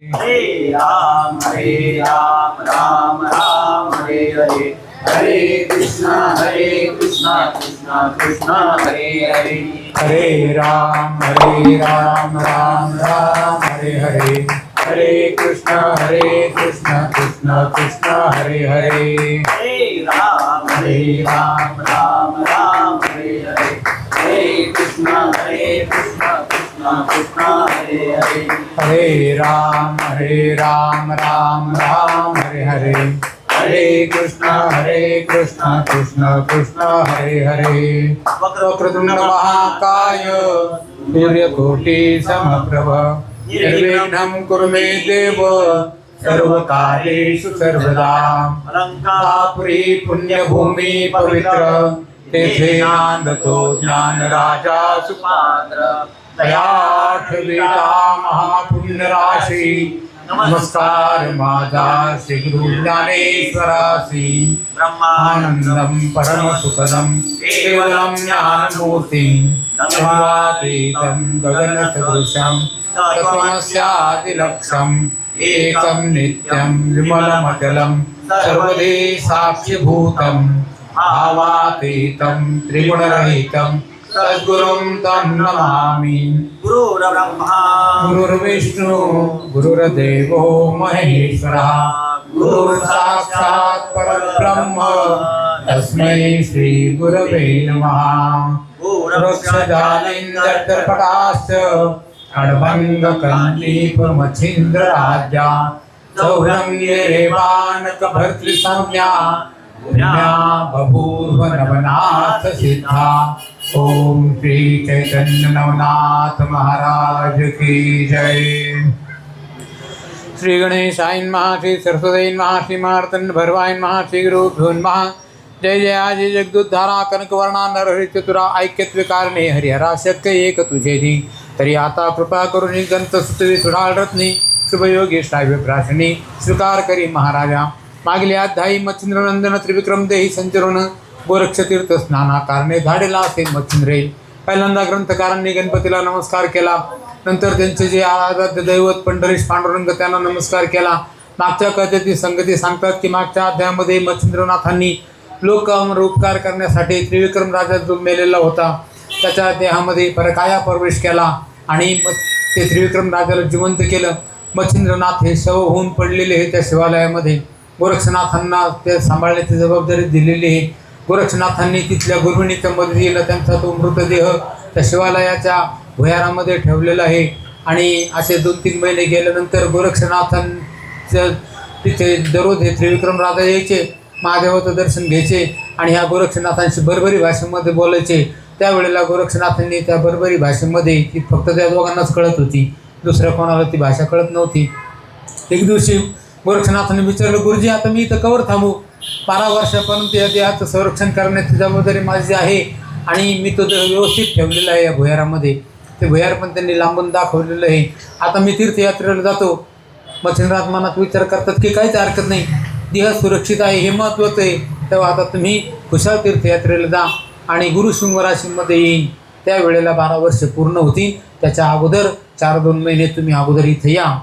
हरे राम राम राम हरे हरे, हरे कृष्णा कृष्णा कृष्णा हरे हरे, हरे राम राम राम हरे हरे, हरे कृष्णा कृष्णा कृष्णा हरे हरे, हरे राम राम राम हरे हरे, हरे कृष्णा कृष्णा कृष्णा हरे हरे, हरे राम राम हरे हरे, हरे कृष्णा कृष्णा कृष्णा हरे हरे। वक्रतुंड महाकाय सूर्यकोटि समप्रभ निर्विघ्नं कुरु मे देव सर्वकार्येषु सर्वदा। पुरी पुण्यभूमी पवित्र तेथे नांदतो ज्ञानराजा सुपात्र, तयाठविता महापुण्य राशी नमस्कार माझा श्री गुरु ज्ञानेश्वरासी। ब्रह्मानंदं परमसुखदं केवलं ज्ञानमूर्तिं सर्वातीतं गगनसदृशं तत्त्वमस्यादिलक्ष्यम् एकं नित्यं विमलमचलं सर्वदे साक्षिभूतं भावातीतं त्रिगुणरहितं सद्गुरुं तं नमामि। गुरुर्ब्रह्मा गुरुर्विष्णु गुरुर्देवो महेश्वरः गुरुर्साक्षात् परब्रह्म तस्मै श्री गुरवे नमः। वृक्षजालिन्दर्पटाश्च खड्गङ्गकन्दीपमच्छिन्द्रराज्या सौरङ्ग्येवानकभर्तृसंज्ञा पुण्या बभूव नवनाथ सिद्धा। ओम श्री चैतन्य नवनाथ महाराज की जय। श्री गणेशाय नमः, श्री सरस्वती नमः, श्री मार्तंड भरवाय नमः, श्री गुरुभ्यो नमः। जय जय आजी जगदुद्धारा कनकवर्णा नरहरि चतुरा ऐक्यत्व कारणे हरिहरा शक्य एक तुझे धी। तरी आता कृपा करून गंत सुतवी सुडाळ रत्नी शुभयोगी श्राव्य प्राशनी स्वीकार करी महाराजा। मागले अध्यायी मच्छिंद्रनंदन त्रिविक्रम देही संचरण गोरक्षतीर्थ स्नाना कारणे धाडेला असे मच्छिंद्रे। पहिल्यांदा ग्रंथकारांनी गणपतीला नमस्कार केला, नंतर त्यांचे जे आराध्य दैवत पंढरीश पांडुरंग त्यांना नमस्कार केला। मागच्या कथेची संगती सांगतात की मागच्या अध्यायामध्ये मच्छिंद्रनाथांनी लोकांवर उपकार करण्यासाठी त्रिविक्रम राजा जो मेलेला होता त्याच्या देहामध्ये परकाया प्रवेश केला आणि ते त्रिविक्रम राजाला जिवंत केलं। मच्छिंद्रनाथ हे शव होऊन पडलेले हे त्या शिवालयामध्ये गोरक्षनाथांना ते सांभाळण्याची जबाबदारी दिलेली आहे। गोरक्षनाथांनी तिथल्या गुरुविणीच्या मदतीनं त्यांचा तो मृतदेह त्या शिवालयाच्या भुयारामध्ये ठेवलेला आहे। आणि असे 2-3 महिने गेल्यानंतर गोरक्षनाथांचं तिथे दररोज हे त्रिविक्रम राजा यायचे, महादेवाचं दर्शन घ्यायचे आणि ह्या गोरक्षनाथांशी बरबरी भाषेमध्ये बोलायचे। त्यावेळेला गोरक्षनाथांनी त्या बरबरी भाषेमध्ये ती फक्त त्या दोघांनाच कळत होती, दुसऱ्या कोणाला ती भाषा कळत नव्हती। एक दिवशी गोरक्षनाथांनी विचारलं, गुरुजी आता मी इथं कवर थांबू? 12 वर्षापर्यंत या देहाचं संरक्षण करण्याची जबाबदारी माझी आहे आणि मी तो व्यवस्थित ठेवलेला आहे या भुयारामध्ये। ते भुयार पण त्यांनी लांबून दाखवलेलं आहे। आता मी तीर्थयात्रेला जातो। मच्छिंद्रनाथ मनात विचार करतात की काहीच हरकत नाही, देह सुरक्षित आहे हे महत्त्वाचं आहे। तेव्हा आता तुम्ही कुशाल तीर्थयात्रेला जा आणि गुरुशृंग राशीमध्ये येईन, त्यावेळेला 12 वर्ष पूर्ण होतील। त्याच्या अगोदर 4-2 महिने तुम्ही अगोदर इथे या।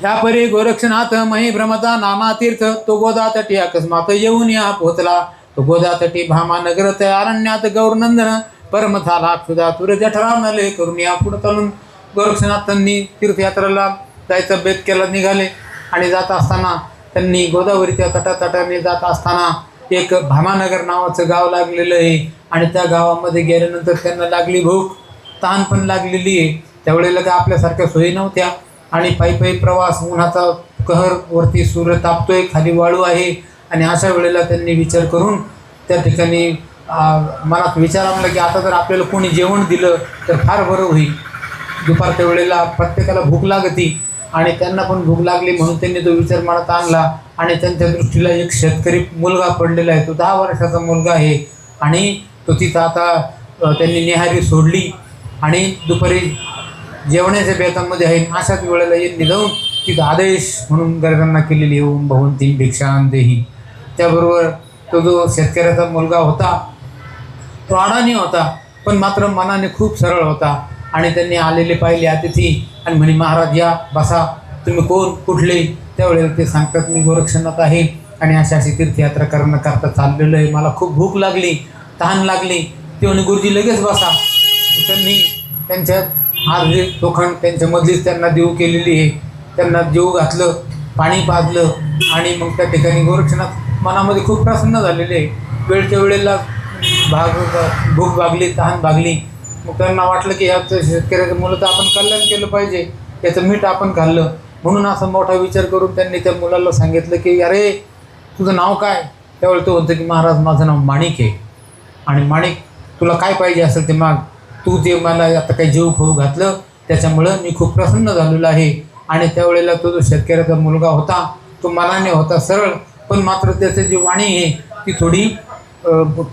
यापरी गोरक्षनाथ मही भ्रमता नाना तीर्थ तो गोदा तटी अकस्मात येऊन या पोचला। तो गोदा तटी भामा नगर त्या अरण्यात गौरनंदन परमथाला क्षुदा तुर जठरा नले करून या पुढे चालून गोरक्षनाथांनी तीर्थयात्रेला जायचा बेत केला, निघाले। आणि जात असताना त्यांनी गोदावरीच्या तटातटाने जात असताना एक भामानगर नावाचं गाव लागलेलं आहे आणि त्या गावामध्ये गेल्यानंतर त्यांना लागली भूक, तहान पण लागलेली आहे। त्यावेळेला का आपल्यासारख्या सोयी नव्हत्या आणि पायी प्रवास, उन्हाचा कहर, वरती सूर्य तापतोय, खाली वाळू आहे। आणि अशा वेळेला त्यांनी विचार करून त्या ठिकाणी मनात विचार आणला की आता जर आपल्याला कोणी जेवण दिलं तर फार बरं होईल। दुपारच्या वेळेला प्रत्येकाला भूक लागती आणि त्यांना पण भूक लागली, म्हणून त्यांनी तो विचार मनात आणला। आणि त्यांच्या दृष्टीला एक शेतकरी मुलगा पडलेला आहे, तो 10 वर्षाचा मुलगा आहे आणि तो तिथं आता त्यांनी निहारी सोडली आणि दुपारी जेवणाच्या बेतांमध्ये आहे। अशाच वेळेला यांनी जाऊन तिथं आदेश म्हणून गरजांना केलेली येऊन बहुंती भिक्षां देही। त्याबरोबर तो जो शेतकऱ्याचा मुलगा होता तो अडाणी होता, पण मात्र मनाने खूप सरळ होता आणि त्यांनी आलेले पाहिले अतिथी आणि म्हणे महाराज या बसा, तुम्ही कोण कुठले? त्यावेळेला ते सांगतात मी गोरक्षनाथ आहे आणि अशी अशी तीर्थयात्रा करता चाललेलं आहे, मला खूप भूक लागली, तहान लागली. ते म्हणे गुरुजी लगेच बसा. त्यांनी त्यांच्या हात लोखंड त्यांच्यामधलीच त्यांना देव केलेली आहे, त्यांना जेव घातलं, पाणी पाजलं आणि मग त्या ठिकाणी गोरक्षनाथ मनामध्ये खूप प्रसन्न झालेले आहे. वेळच्या वेळेला भूक भागली, तहान भागली. मग त्यांना वाटलं की याचं शेतकऱ्याचं मुलं तर आपण कल्याण केलं पाहिजे, याचं मीठ आपण खाल्लं. म्हणून असा मोठा विचार करून त्यांनी त्या मुलाला सांगितलं की अरे तुझं नाव काय? त्यावेळेला तो म्हणतो की महाराज माझं नाव माणिक आहे आणि माणिक तुला काय पाहिजे असेल ते माग. तू जे मला आता काही जेव खाऊ घातलं त्याच्यामुळं मी खूप प्रसन्न झालेलो आहे. आणि त्यावेळेला तो जो शेतकऱ्याचा मुलगा होता तो मनाने होता सरळ, पण मात्र त्याची जी वाणी आहे ती थोडी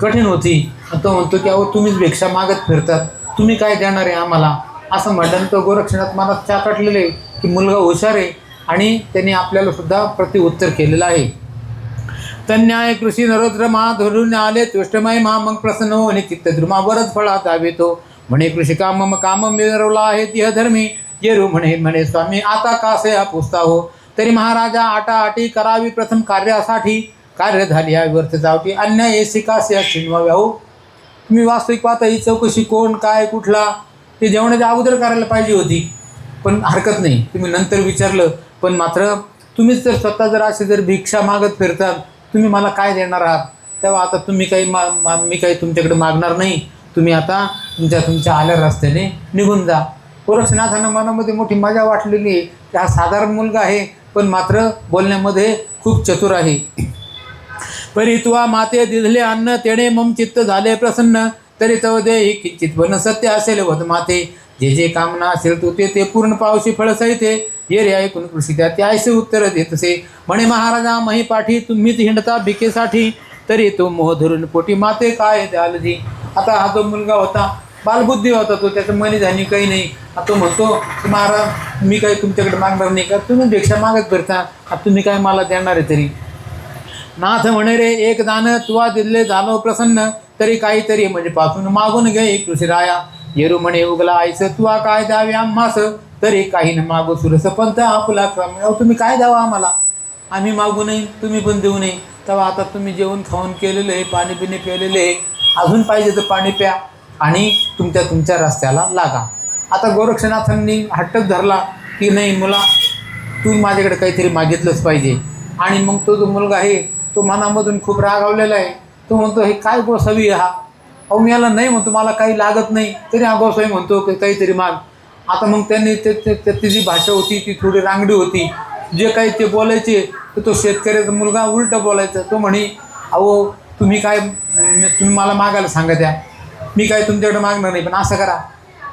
कठीण होती. तो म्हणतो की अहो तुम्हीच भिक्षा मागत फिरतात, तुम्ही काय देणार आहे आम्हाला? असं म्हटल्यानंतर गोरक्षनाथ मनात चाकटलेले की मुलगा हुशार आहे आणि त्यांनी आपल्याला सुद्धा प्रत्युत्तर केलेलं आहे. तन्याय कृषी नरोद्र मा धरून आले तुष्टमय मा मग प्रसन्न होणे चित्त द्रुमा बरच फळा दावितो म्हणे कृषी काम काम मिळवला आहे तिह धर्मी जेरू म्हणे स्वामी आता कासे हा पुसता हो. तरी महाराजा आटाआटी करावी प्रथम कार्यासाठी, कार्य झाली या व्यर्थ जावटी अन्याय शिकासे शिनवाव्या हो. तुम्ही वास्तविक पाहता ही चौकशी कोण काय कुठला ते जेवणाच्या अगोदर करायला पाहिजे होती, पण हरकत नाही तुम्ही नंतर विचारलं. पण मात्र तुम्हीच जर स्वतः जर असे जर भिक्षा मागत फिरतात, तुम्ही मला काय देणार आहात? तेव्हा आता तुम्ही काही मी काही तुमच्याकडे मागणार नाही, तुम्ही आता तुमच्या आल्या रस्त्याने निघून जा. गोरक्षनाथांना मनामध्ये मोठी मजा वाटलेली आहे की हा साधारण मुलगा आहे पण मात्र बोलण्यामध्ये खूप चतुर आहे. परी तुवा माते दिधले अन्न तेणे मम चित्त झाले प्रसन्न तरी तव दे किंचित पण सत्य असेल होत माते जे जे कामना असेल तू ते पूर्ण पावशी फळ सहिते ये रे ऐकून कृषी त्या त्यासे उत्तर देतसे म्हणे महाराजा मही पाठी तुम्हीच हिंडता भिकेसाठी तरी तो मोह धरून पोटी माते काय द्यालजी. आता हा जो मुलगा होता बालबुद्धी होता, तो त्याचं मनी झाली काही नाही. तो म्हणतो की महाराज मी काही तुमच्याकडे मागणार नाही का, तुम्ही भिक्षा मागत फिरता, तुम्ही काय मला देणार आहे तरी? नाथ म्हणे रे एक दान तुवा दिले झालो प्रसन्न तरी काहीतरी म्हणजे पासून मागून घे कृषी राया. येरू म्हणे उगला आईचं तुवा काय द्यावे आम्हास तरी काही न मागू सुरस पंथ आपला तुम्ही काय द्यावं आम्हाला, आम्ही मागू नये तुम्ही पण देऊ नये. तेव्हा आता तुम्ही जेवण खाऊन केलेलं आहे, पाणी पिणे प्यालेलं आहे, अजून पाहिजे तर पाणी प्या आणि तुमच्या रस्त्याला लागा. आता गोरक्षनाथांनी हट्टच धरला की नाही मुला तू माझ्याकडे काहीतरी मागितलंच पाहिजे. आणि मग तो जो मुलगा आहे तो मनामधून खूप रागावलेला आहे. तो म्हणतो हे काय गोसावी हा, अहो मी याला नाही म्हणतो मला काही लागत नाही तरी हा गोसावी म्हणतो की काहीतरी माग. आता मग त्यांनी त्याची जी भाषा होती ती थोडी रांगडी होती, जे काही ते बोलायचे तर तो शेतकऱ्याचा मुलगा उलटं बोलायचा. तो म्हणे अहो तुम्ही मला मागायला सांगा द्या, मी काय तुमच्याकडे मागणार नाही, पण असं करा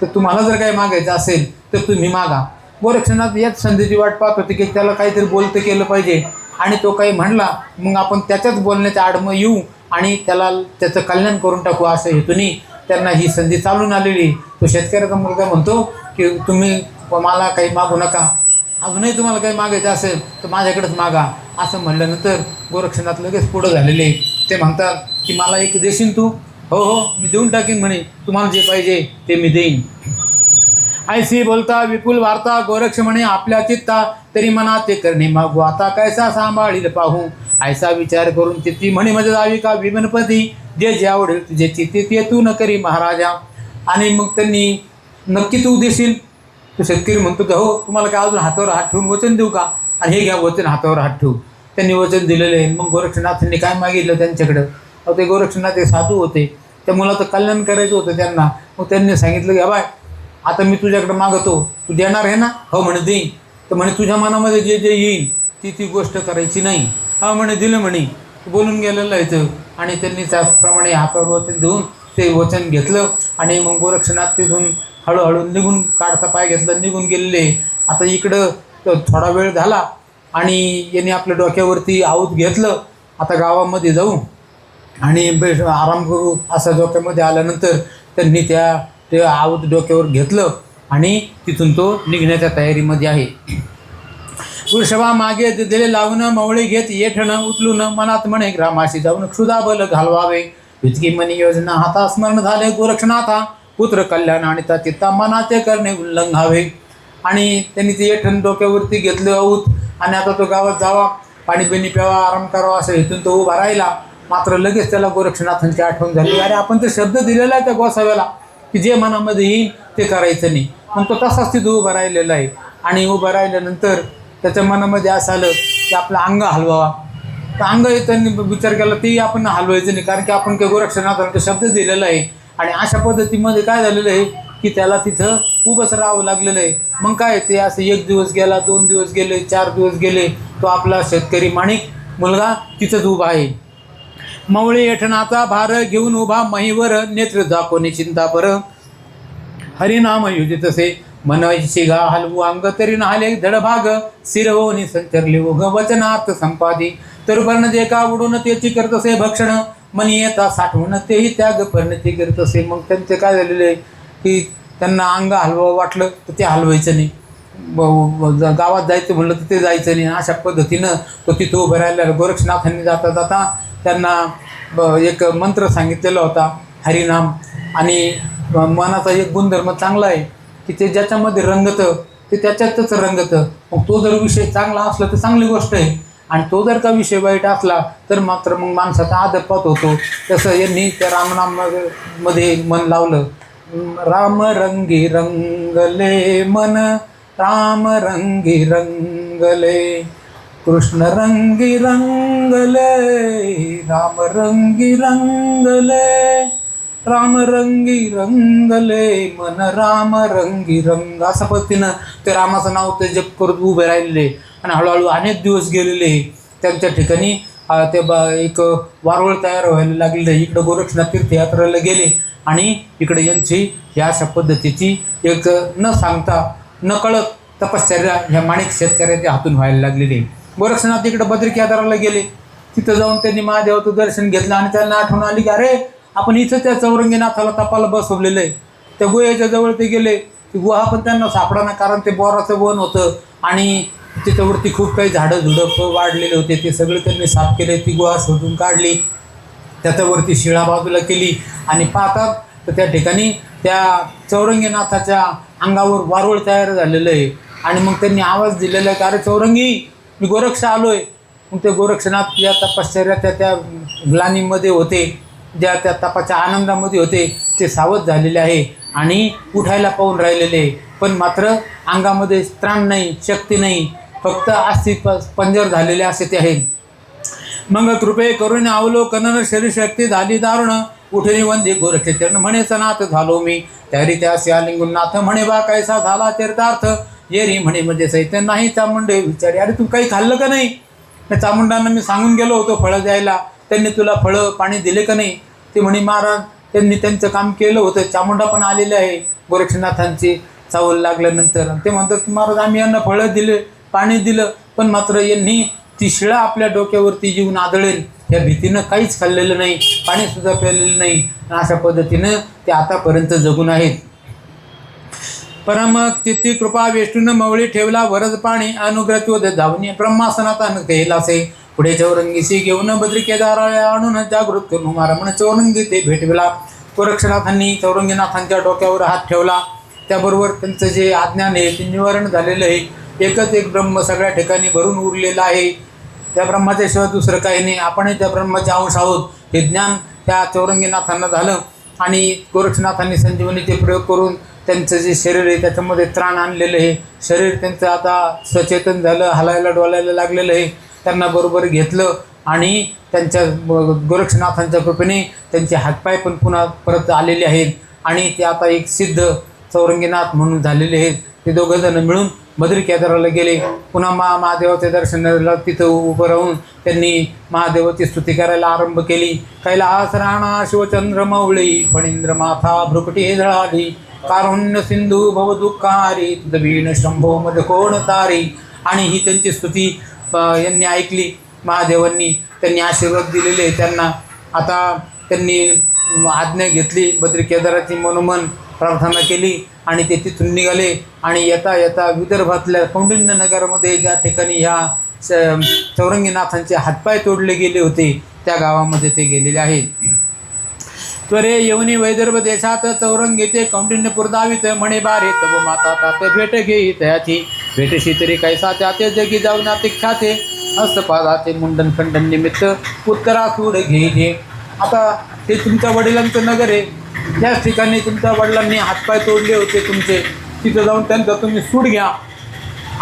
तर तुम्हाला जर काही मागायचं असेल तर तुम्ही मागा. गोरक्षनाथ याच संधीची वाट पाहत होते की त्याला काहीतरी बोलतं केलं पाहिजे आणि तो काही म्हणला मग आपण त्याच्याच बोलण्याच्या आडमं येऊ आणि त्याचं कल्याण करून टाकू असं हेतूनी त्यांना ही संधी चालून आलेली. तो शेतकऱ्याचा मुलगा म्हणतो की तुम्ही मला काही मागू नका, अजूनही तुम्हाला काही मागायचं असेल तर माझ्याकडेच मागा. असं म्हणल्यानंतर गोरक्षनाथ लगेच पुढं झालेले ते म्हणतात की मला एक देशील तू? हो हो मी देऊन टाकीन म्हणे, तुम्हाला जे पाहिजे ते मी देईन. ऐसी बोलता विपुल वार्ता गोरक्ष म्हणे आपल्या चित्ता तरी मना ते करणे मागू आता कैसा सांभाळील पाहू. ऐसा विचार करून चित्ती म्हणे मजा जावी का विमनपती जे जे आवडेल तुझे चित्ती ते तू न करी महाराजा. आणि मग त्यांनी नक्की तू देशील? तो शेतकरी म्हणतो की हो तुम्हाला काय अजून हातावर हात ठेवून वचन देऊ का? आणि हे घ्या वचन हातावर हात ठेवू. त्यांनी वचन दिलेलं आहे. मग गोरक्षनाथांनी काय मागितलं त्यांच्याकडं? ते गोरक्षनाथ ते साधू होते, त्या मुलाचं कल्याण करायचं होतं त्यांना. मग त्यांनी सांगितलं की बाय आता मी तुझ्याकडे मागतो, तू देणार आहे ना? हो म्हणे देईन. तर म्हणे तुझ्या मनामध्ये जे जे येईल ती गोष्ट करायची नाही. हा म्हणे दिलं म्हणे, बोलून गेलेलं आहे. आणि त्यांनी त्याप्रमाणे हातावर वचन देऊन ते वचन घेतलं आणि मग गोरक्षनाथ तिथून हळूहळू निघून काढता पाय घेतलं निघून गेलेले. आता इकडं थोडा वेळ झाला आणि यांनी आपल्या डोक्यावरती आऊत घेतलं आता गावामध्ये जाऊ आणि आराम करू असं डोक्यामध्ये आल्यानंतर त्यांनी ते आऊत डोक्यावर घेतलं आणि तिथून तो निघण्याच्या तयारीमध्ये आहे. वृषभा मागे दिले लावून मवळी घेत येठणं उचलून मनात म्हणे ग्रामाशी जाऊन क्षुधा बल घालवावे. इतकी मनी योजना हाता स्मरण झाले गोरक्षनाथा पुत्र कल्याण आणि चित्ता मनाचे करणे उल्लंघावे. आणि त्यांनी ते येठण डोक्यावरती घेतलं आऊत आणि आता तो गावात जावा, पाणी बिणी प्यावा, आराम करावा असं इथून तो उभा राहिला. मात्र लगेच त्याला गोरक्षनाथांची आठवण झाली. अरे आपण तर शब्द दिलेला आहे त्या गोसाव्याला की जे मनामध्ये येईल ते करायचं नाही. मग तो तसाच तिथं उभा राहिलेला आहे. आणि उभं राहिल्यानंतर त्याच्या मनामध्ये असं आलं की आपलं अंग हलवावा. तर अंग त्यांनी विचार केला तेही आपण हलवायचं नाही, कारण की आपण काही गोरक्षनाथांचा शब्द दिलेला आहे. आणि अशा पद्धतीमध्ये काय झालेलं आहे की त्याला तिथं उभंच राहावं लागलेलं आहे. मग काय ते असं 1 दिवस गेला, 2 दिवस गेले, 4 दिवस गेले, तो आपला शेतकरी माणिक मुलगा तिथंच उभा आहे. मवळे येठणाचा भार घेऊन उभा महीवर, नेत्र दाखवणे चिंता पर, हरिनाम युजितसे मनवायची गा हलवू अंग, तरी नाले धडभाग शिरवणी संचरले ओघ, वचनार्थ संपादी तरुपर्ण जे का उडून त्याची करत असे भक्षण, मनी येता साठवून तेही त्याग परिणती करत असे. मग त्यांचे काय झालेलं आहे की त्यांना अंग हलवावं वाटलं तर ते हलवायचं नाही, गावात जायचं म्हणलं तर ते जायचं नाही. अशा पद्धतीनं तो तिथं उभं राहिला. गोरक्षनाथांनी जाता जाता त्यांना एक मंत्र सांगितलेला होता, हरिनाम. आणि मनाचा एक गुणधर्म चांगला आहे की ते ज्याच्यामध्ये रंगतं ते त्याच्यातच रंगतं. मग तो जर विषय चांगला असला तर चांगली गोष्ट आहे, आणि तो जर का विषय वाईट असला तर मात्र मग माणसाचा आदरपात होतो. तसं यांनी त्या रामनाममध्ये मन लावलं. राम रंगी रंगले मन, राम रंगी रंगले, कृष्ण रंगी रंगले, राम रंगी रंगले, राम रंगी रंगले मन, राम रंगी रंग. अशा पद्धतीनं ते रामाचं नाव ते जप करत उभे राहिलेले. आणि हळूहळू अनेक दिवस गेलेले. त्यांच्या ठिकाणी ते एक वारुळ तयार व्हायला लागलेलं. इकडं गोरक्षनाथ तीर्थयात्रेला गेले आणि इकडे यांची ह्या अशा पद्धतीची एक न सांगता न कळत तपश्चर्या ह्या माणिक शेतकऱ्याच्या हातून व्हायला लागलेली. गोरक्षनाथ इकडं बद्रिकेदाराला गेले. तिथं जाऊन त्यांनी महादेवाचं दर्शन घेतलं आणि त्यांना आठवण आली की अरे आपण इथं त्या चौरंगीनाथाला तपाला बसवलेलं आहे. त्या गुहेच्या जवळ ते गेले. ती गुहा पण त्यांना सापडा, कारण ते बोराचं वन होतं आणि तिच्यावरती खूप काही झाडं झुडं वाढलेले होते. ते सगळे त्यांनी साफ केले. ती गुहा शोधून काढली, त्याच्यावरती शिळा बाजूला केली आणि पाहतात तर त्या ठिकाणी त्या चौरंगीनाथाच्या अंगावर वारुळ तयार झालेलं आहे. आणि मग त्यांनी आवाज दिलेला आहे की अरे चौरंगी, मी गोरक्ष आलो आहे. मग ते गोरक्षनाथ या तपश्चर्या त्या ग्लानीमध्ये होते, ज्या त्या तपाच्या आनंदामध्ये होते, ते सावध झालेले आहे आणि उठायला पाहून राहिलेले. पण मात्र अंगामध्ये त्राण नाही, शक्ती नाही, फक्त अस्तित्व पंजर झालेले असे ते आहेत. मग कृपे करून अवलोकन शरीरशक्ती झाली दारुण, उठे वंदे गोरक्षचरण म्हणेचा नाथ झालो मी, त्यारी त्यासी आलिंगून नाथ म्हणे बा कैसा झाला तीर्थार्थ, येरी म्हणे म्हणजे सैत्य नाही चामुंडे विचारी. अरे तू काही खाल्लं का नाही? त्या चामुंडांना मी सांगून गेलो होतो फळं द्यायला, त्यांनी तुला फळं पाणी दिले का नाही? ते म्हणे महाराज त्यांनी त्यांचं काम केलं होतं. चामुंडा पण आलेले आहे गोरक्षनाथांची चावल लागल्यानंतर. ते म्हणतात की महाराज आम्ही यांना फळं दिले, पाणी दिलं, पण मात्र यांनी ती शिळा आपल्या डोक्यावरती जीवन आदळेल या भीतीनं काहीच खाल्लेलं नाही, पाणीसुद्धा प्यालेलं नाही. अशा पद्धतीनं ते आतापर्यंत जगून आहेत. परमक तिथी कृपा वेष्टून मवळी ठेवला वरद पाणी, अनुग्रह धावणी ब्रह्मासनात कैलासे, पुढे चौरंगीशी घेऊन बद्रिकेदाराला आणून जागृत करून रमण चौरंगी ते भेटविला. गोरक्षनाथांनी चौरंगीनाथांच्या डोक्यावर हात ठेवला. त्याबरोबर त्यांचं जे अज्ञान आहे ते निवारण झालेलं आहे. एकच एक ब्रह्म सगळ्या ठिकाणी भरून उरलेलं आहे. त्या ब्रह्माच्याशिवाय दुसरं काही नाही. आपणही त्या ब्रह्माचे अंश आहोत हे ज्ञान त्या चौरंगीनाथांना झालं. आणि गोरक्षनाथांनी संजीवनीचे प्रयोग करून त्यांचं जे शरीर आहे त्याच्यामध्ये त्राण आणलेलं आहे. शरीर त्यांचं आता सचेतन झालं, हलायला डोलायला लागलेलं आहे. त्यांना बरोबर घेतलं आणि त्यांच्या गोरक्षनाथांच्या कृपेने त्यांचे हातपाय पण पुन्हा परत आलेले आहेत आणि ते आता एक सिद्ध चौरंगीनाथ म्हणून झालेले आहेत. ते दोघंजण मिळून बद्रिकेदाराला गेले. पुन्हा महादेवाच्या दर्शनाला तिथं उभं राहून त्यांनी महादेवाची स्तुती करायला आरंभ केली. कैलास राणा शिवचंद्र मौळी, फणींद्र माथा भ्रुकटी झळाली, कारुण्य सिंधू भवदुःखारी, तुदबीन शंभो मध कोण तारी. आणि ही त्यांची स्तुती यांनी ऐकली महादेवांनी. त्यांनी आशीर्वाद दिलेले त्यांना. आता त्यांनी आज्ञा घेतली, बद्रिकेदाराची मनोमन प्रार्थना केली आणि ते तिथून निघाले. आणि येता येता विदर्भातल्या कौंडिन्यनगरमध्ये ज्या ठिकाणी ह्या चौरंगीनाथांचे हातपाय तोडले गेले होते त्या गावामध्ये ते गेलेले आहेत. त्वरे येऊनी वैदर्भ देशात चौरंग येते कौंडिन्यपूर दावित म्हणे बारे तब माता तात भेट घेई तयाची भेटशी तरी कैसा त्याते जगी जाऊन अतिख्याते हस्तपादाचे मुंडन खंडन निमित्त उत्तरा सूड घेईजे. आता ते तुमच्या वडिलांचं नगर आहे, त्याच ठिकाणी तुमच्या वडिलांनी हातपाय तोडले होते तुमचे, तिथं जाऊन त्यांचा तुम्ही सूड घ्या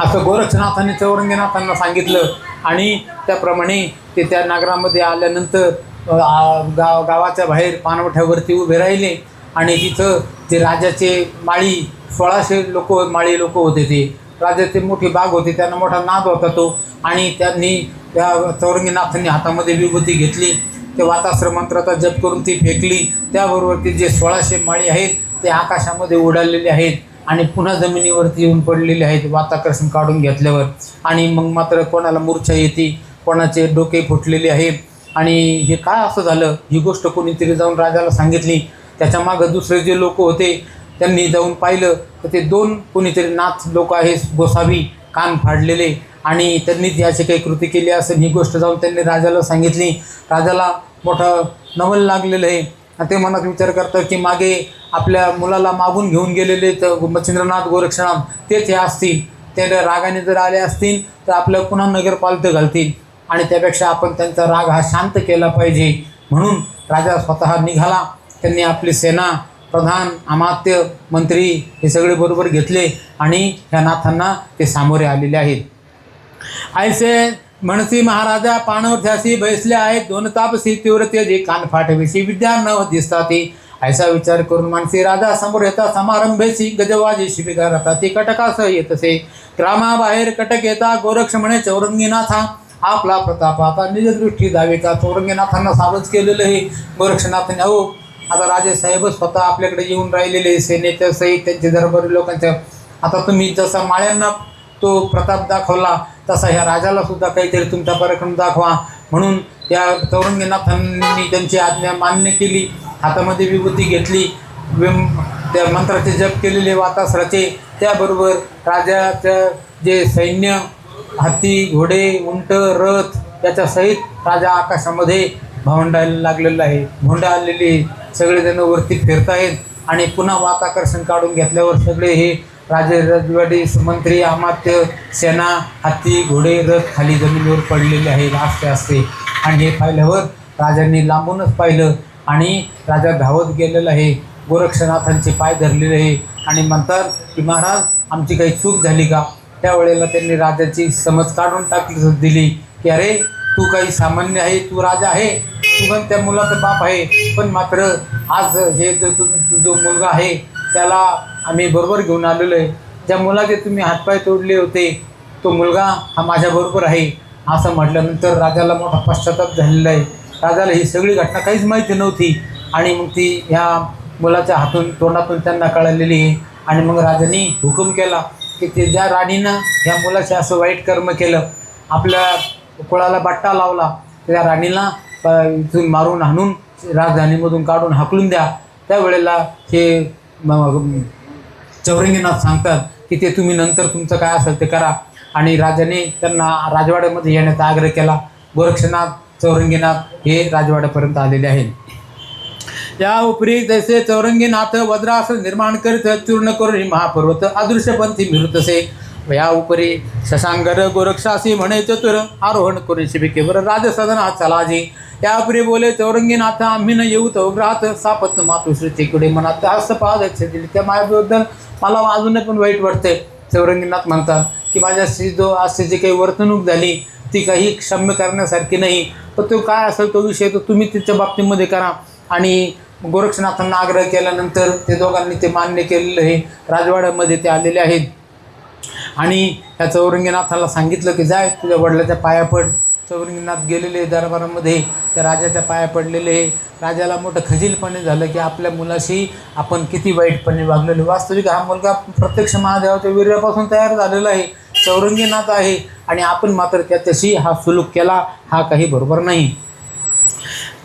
असं गोरक्षनाथांनी चौरंगीनाथांना सांगितलं. आणि त्याप्रमाणे ते त्या नगरामध्ये आल्यानंतर गावाच्या बाहेर पाणवठ्यावरती उभे राहिले आणि तिथं ते राजाचे माळी 1600 लोक माळी लोक होते. ते राजाचे मोठी बाग होती, त्यांना मोठा नाद होता तो. आणि त्यांनी त्या चौरंगीनाथांनी हातामध्ये विभूती घेतली, ते वाताश्र मंत्राचा जप करून ती फेकली. त्याबरोबर ते जे 1600 माळी आहेत ते आकाशामध्ये उडालेले आहेत आणि पुन्हा जमिनीवरती येऊन पडलेले आहेत वाताकर्षण काढून घेतल्यावर. आणि मग मात्र कोणाला मूर्छा येते, कोणाचे डोके फुटलेले आहे. आणि हे काय असं झालं, ही गोष्ट कोणीतरी जाऊन राजाला सांगितली. त्याच्यामागं दुसरे जे लोक होते त्यांनी जाऊन पाहिलं तर ते 2 कोणीतरी नाथ लोक आहेत, गोसावी, कान फाडलेले, आणि त्यांनी याची काही कृती केली असेल ही गोष्ट जाऊन त्यांनी राजाला सांगितली. राजाला मोठं नवल लागलेलं आहे आणि ते मनात विचार करतात की मागे आपल्या मुलाला मागून घेऊन गेलेले तर मच्छिंद्रनाथ गोरक्षनाथ तेच हे असतील, ते रागाने जर आले असतील तर आपलं पुन्हा नगर पालतं घालतील आणि त्यापेक्षा आपण त्यांचा राग हा शांत केला पाहिजे. म्हणून राजा स्वतः निघाला. त्यांनी आपली सेना, प्रधान, अमात्य, मंत्री हे सगळे बरोबर घेतले आणि ह्या नाथांना ते सामोरे आलेले आहेत. ऐसे म्हणसी महाराजा पाणवठ्यासी बैसले आहेत 2 तापसी तीव्र तेजी कान फाटविशी विद्या न दिसताती. ऐसा विचार करून मानसी राजा समोर येता समारंभेशी गजवाजी शिबिका राहता ती कटकासह येतसे. ग्रामाबाहेर कटक येता गोरक्ष म्हणे चौरंगीनाथा आपला प्रताप आता निजदृष्टी द्यावी का. चौरंगीनाथांना सावध केलेलं आहे गोरक्षनाथांनी. अहो आता राजेसाहेब स्वतः आपल्याकडे येऊन राहिलेले सेनेच्या सहित त्यांचे दरबारी लोकांच्या. आता तुम्ही जसा माळ्यांना तो प्रताप दाखवला तसा ह्या राजाला सुद्धा काहीतरी तुमचा पराक्रम दाखवा. म्हणून त्या चौरंगीनाथांनी त्यांची आज्ञा मान्य केली. हातामध्ये विभूती घेतली, त्या मंत्राचे जप केलेले वातासराचे. त्याबरोबर राजाचं जे सैन्य, हत्ती, घोडे, उंट, रथ याच्या सहित राजा आकाशामध्ये भावंडायला लागलेला आहे. भोंडा आलेले सगळेजण वरती फिरत आहेत आणि पुन्हा वाताकर्षण काढून घेतल्यावर सगळे हे राजे, रजवाडी, मंत्री, अमात्य, सेना, हत्ती, घोडे, रथ खाली जमिनीवर पडलेले आहेत आस्ते आस्ते. आणि हे पाहिल्यावर राजांनी लांबूनच पाहिलं आणि राजा धावत गेलेला आहे, गोरक्षनाथांचे पाय धरलेले आहे आणि म्हणतात की महाराज आमची काही चूक झाली का. त्यावेळेला त्यांनी राजाची समज काढून दिली की अरे तू काही सामान्य आहे, तू राजा आहे, तू पण त्या मुलाचा बाप आहे, पण मात्र आज हे जो मुलगा आहे त्याला आम्ही बरोबर घेऊन आलेलो आहे. ज्या मुलाचे तुम्ही हातपाय तोडले होते तो मुलगा हा माझ्याबरोबर आहे असं म्हटल्यानंतर राजाला मोठा पश्चाताप झालेला आहे. राजाला ही सगळी घटना काहीच माहिती नव्हती आणि मग ती ह्या मुलाच्या तोंडातून त्यांना कळलेली आहे. आणि मग राजांनी हुकूम केला की ते ज्या राणीनं ह्या मुलाचे असं वाईट कर्म केलं, आपल्या कुळाला बट्टा लावला, त्या राणीला इथून मारून हाणून राजधानीमधून काढून हाकलून द्या. त्यावेळेला हे चौरंगीनाथ सांगतात की ते तुम्ही नंतर तुमचं काय असेल ते करा. आणि राजाने त्यांना राजवाड्यामध्ये येण्याचा आग्रह केला. गोरक्षनाथ, चौरंगीनाथ हे राजवाड्यापर्यंत आलेले आहेत. या उपरी जैसे चौरंगीनाथ वज्रास निर्माण करीत चूर्ण करून महापर्वत अदृश्यपंथी मिळतसे. या उपरी शशांकर गोरक्षासी म्हणे चतुर आरोहण करून शिबिकेवर राजसदना चलाजी. या उपरी बोले चौरंगीनाथ आम्ही न येऊ तवग्रात सापत मातुश्री कुडे मनात हस्तपाद दिले. त्या माझ्याबद्दल मला अजून पण वाईट वाटते. चौरंगीनाथ म्हणतात की माझ्याशी अशी जी काही वर्तणूक झाली ती काही क्षम्य करण्यासारखी नाही, पण तो काय असेल तो विषय तो तुम्ही तिच्या बाबतीमध्ये करा. आणि गोरक्षनाथांना आग्रह केल्यानंतर ते दोघांनी ते मान्य केलेलं आहे. राजवाड्यामध्ये ते आलेले आहेत आणि त्या चौरंगीनाथाला सांगितलं की जाय तुझ्या वडिलाच्या पाया पड. चौरंगीनाथ गेलेले दरबारामध्ये त्या राजाच्या पाया पडलेले. राजाला मोठं खजीलपणे झालं की आपल्या मुलाशी आपण किती वाईटपणे वागलेलो. वास्तविक हा मुलगा प्रत्यक्ष महादेवाच्या वीर्यापासून तयार झालेला आहे, चौरंगीनाथ आहे, आणि आपण मात्र त्याच्याशी हा सुलूक केला, हा काही बरोबर नाही.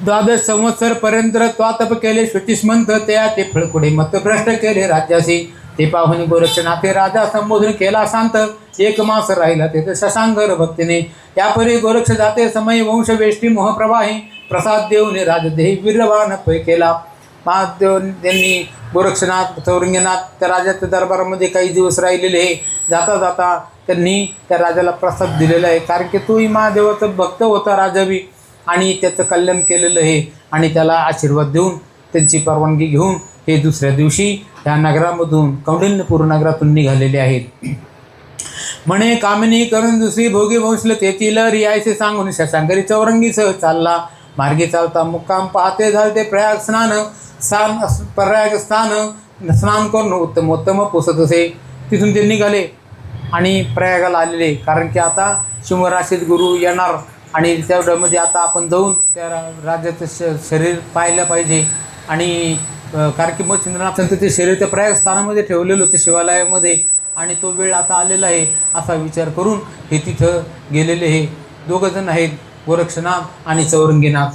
12 संवत्सर पर्यंत त्वातप केले शुचिष्मंत त्या ते फळकुडे मत भ्रष्ट केले राज्याशी. ते पाहुणे गोरक्षनाथे राजा संबोधन केला शांत. 1 मास राहिला तेथे शशांकर भक्तीने. यापरी गोरक्ष जाते समय वंश वेष्टी मोहप्रवाही प्रसाद देऊन राजदेही वीरवान पै केला. महादेव त्यांनी गोरक्षनाथ चौरंगीनाथ त्या राजाच्या दरबारामध्ये काही दिवस राहिलेले आहे. जाता जाता त्यांनी त्या राजाला प्रसाद दिलेला आहे, कारण की तोही महादेवाचा भक्त होता राजावी, आणि त्याचं कल्याण केलेलं आहे. आणि त्याला आशीर्वाद देऊन त्यांची परवानगी घेऊन हे दुसऱ्या दिवशी ह्या नगरामधून कौंडिन्यपूर नगरातून निघालेले आहेत. म्हणे कामिनी करून दुसरी भोगी वंशल तेथील रियायसे सांगून शशांकरी चौरंगीसह चालला. मार्गी चालता मुक्काम पाहते झालते प्रयाग स्नान करून उत्तमोत्तम पोसत असे. तिथून ते निघाले आणि प्रयागाला आलेले, कारण की आता शिवराशीत गुरु येणार आणि तेवढ्यामध्ये आता आपण जाऊन त्या राजाचं शरीर पाहिलं पाहिजे. आणि कारण की मच्छिंद्रनाथांचं ते शरीर त्या प्रयाग स्थानामध्ये ठेवलेलं होतं शिवालयामध्ये, आणि तो वेळ आता आलेला आहे असा विचार करून हे तिथं गेलेले हे दोघंजण आहेत, गोरक्षनाथ आणि चौरंगीनाथ.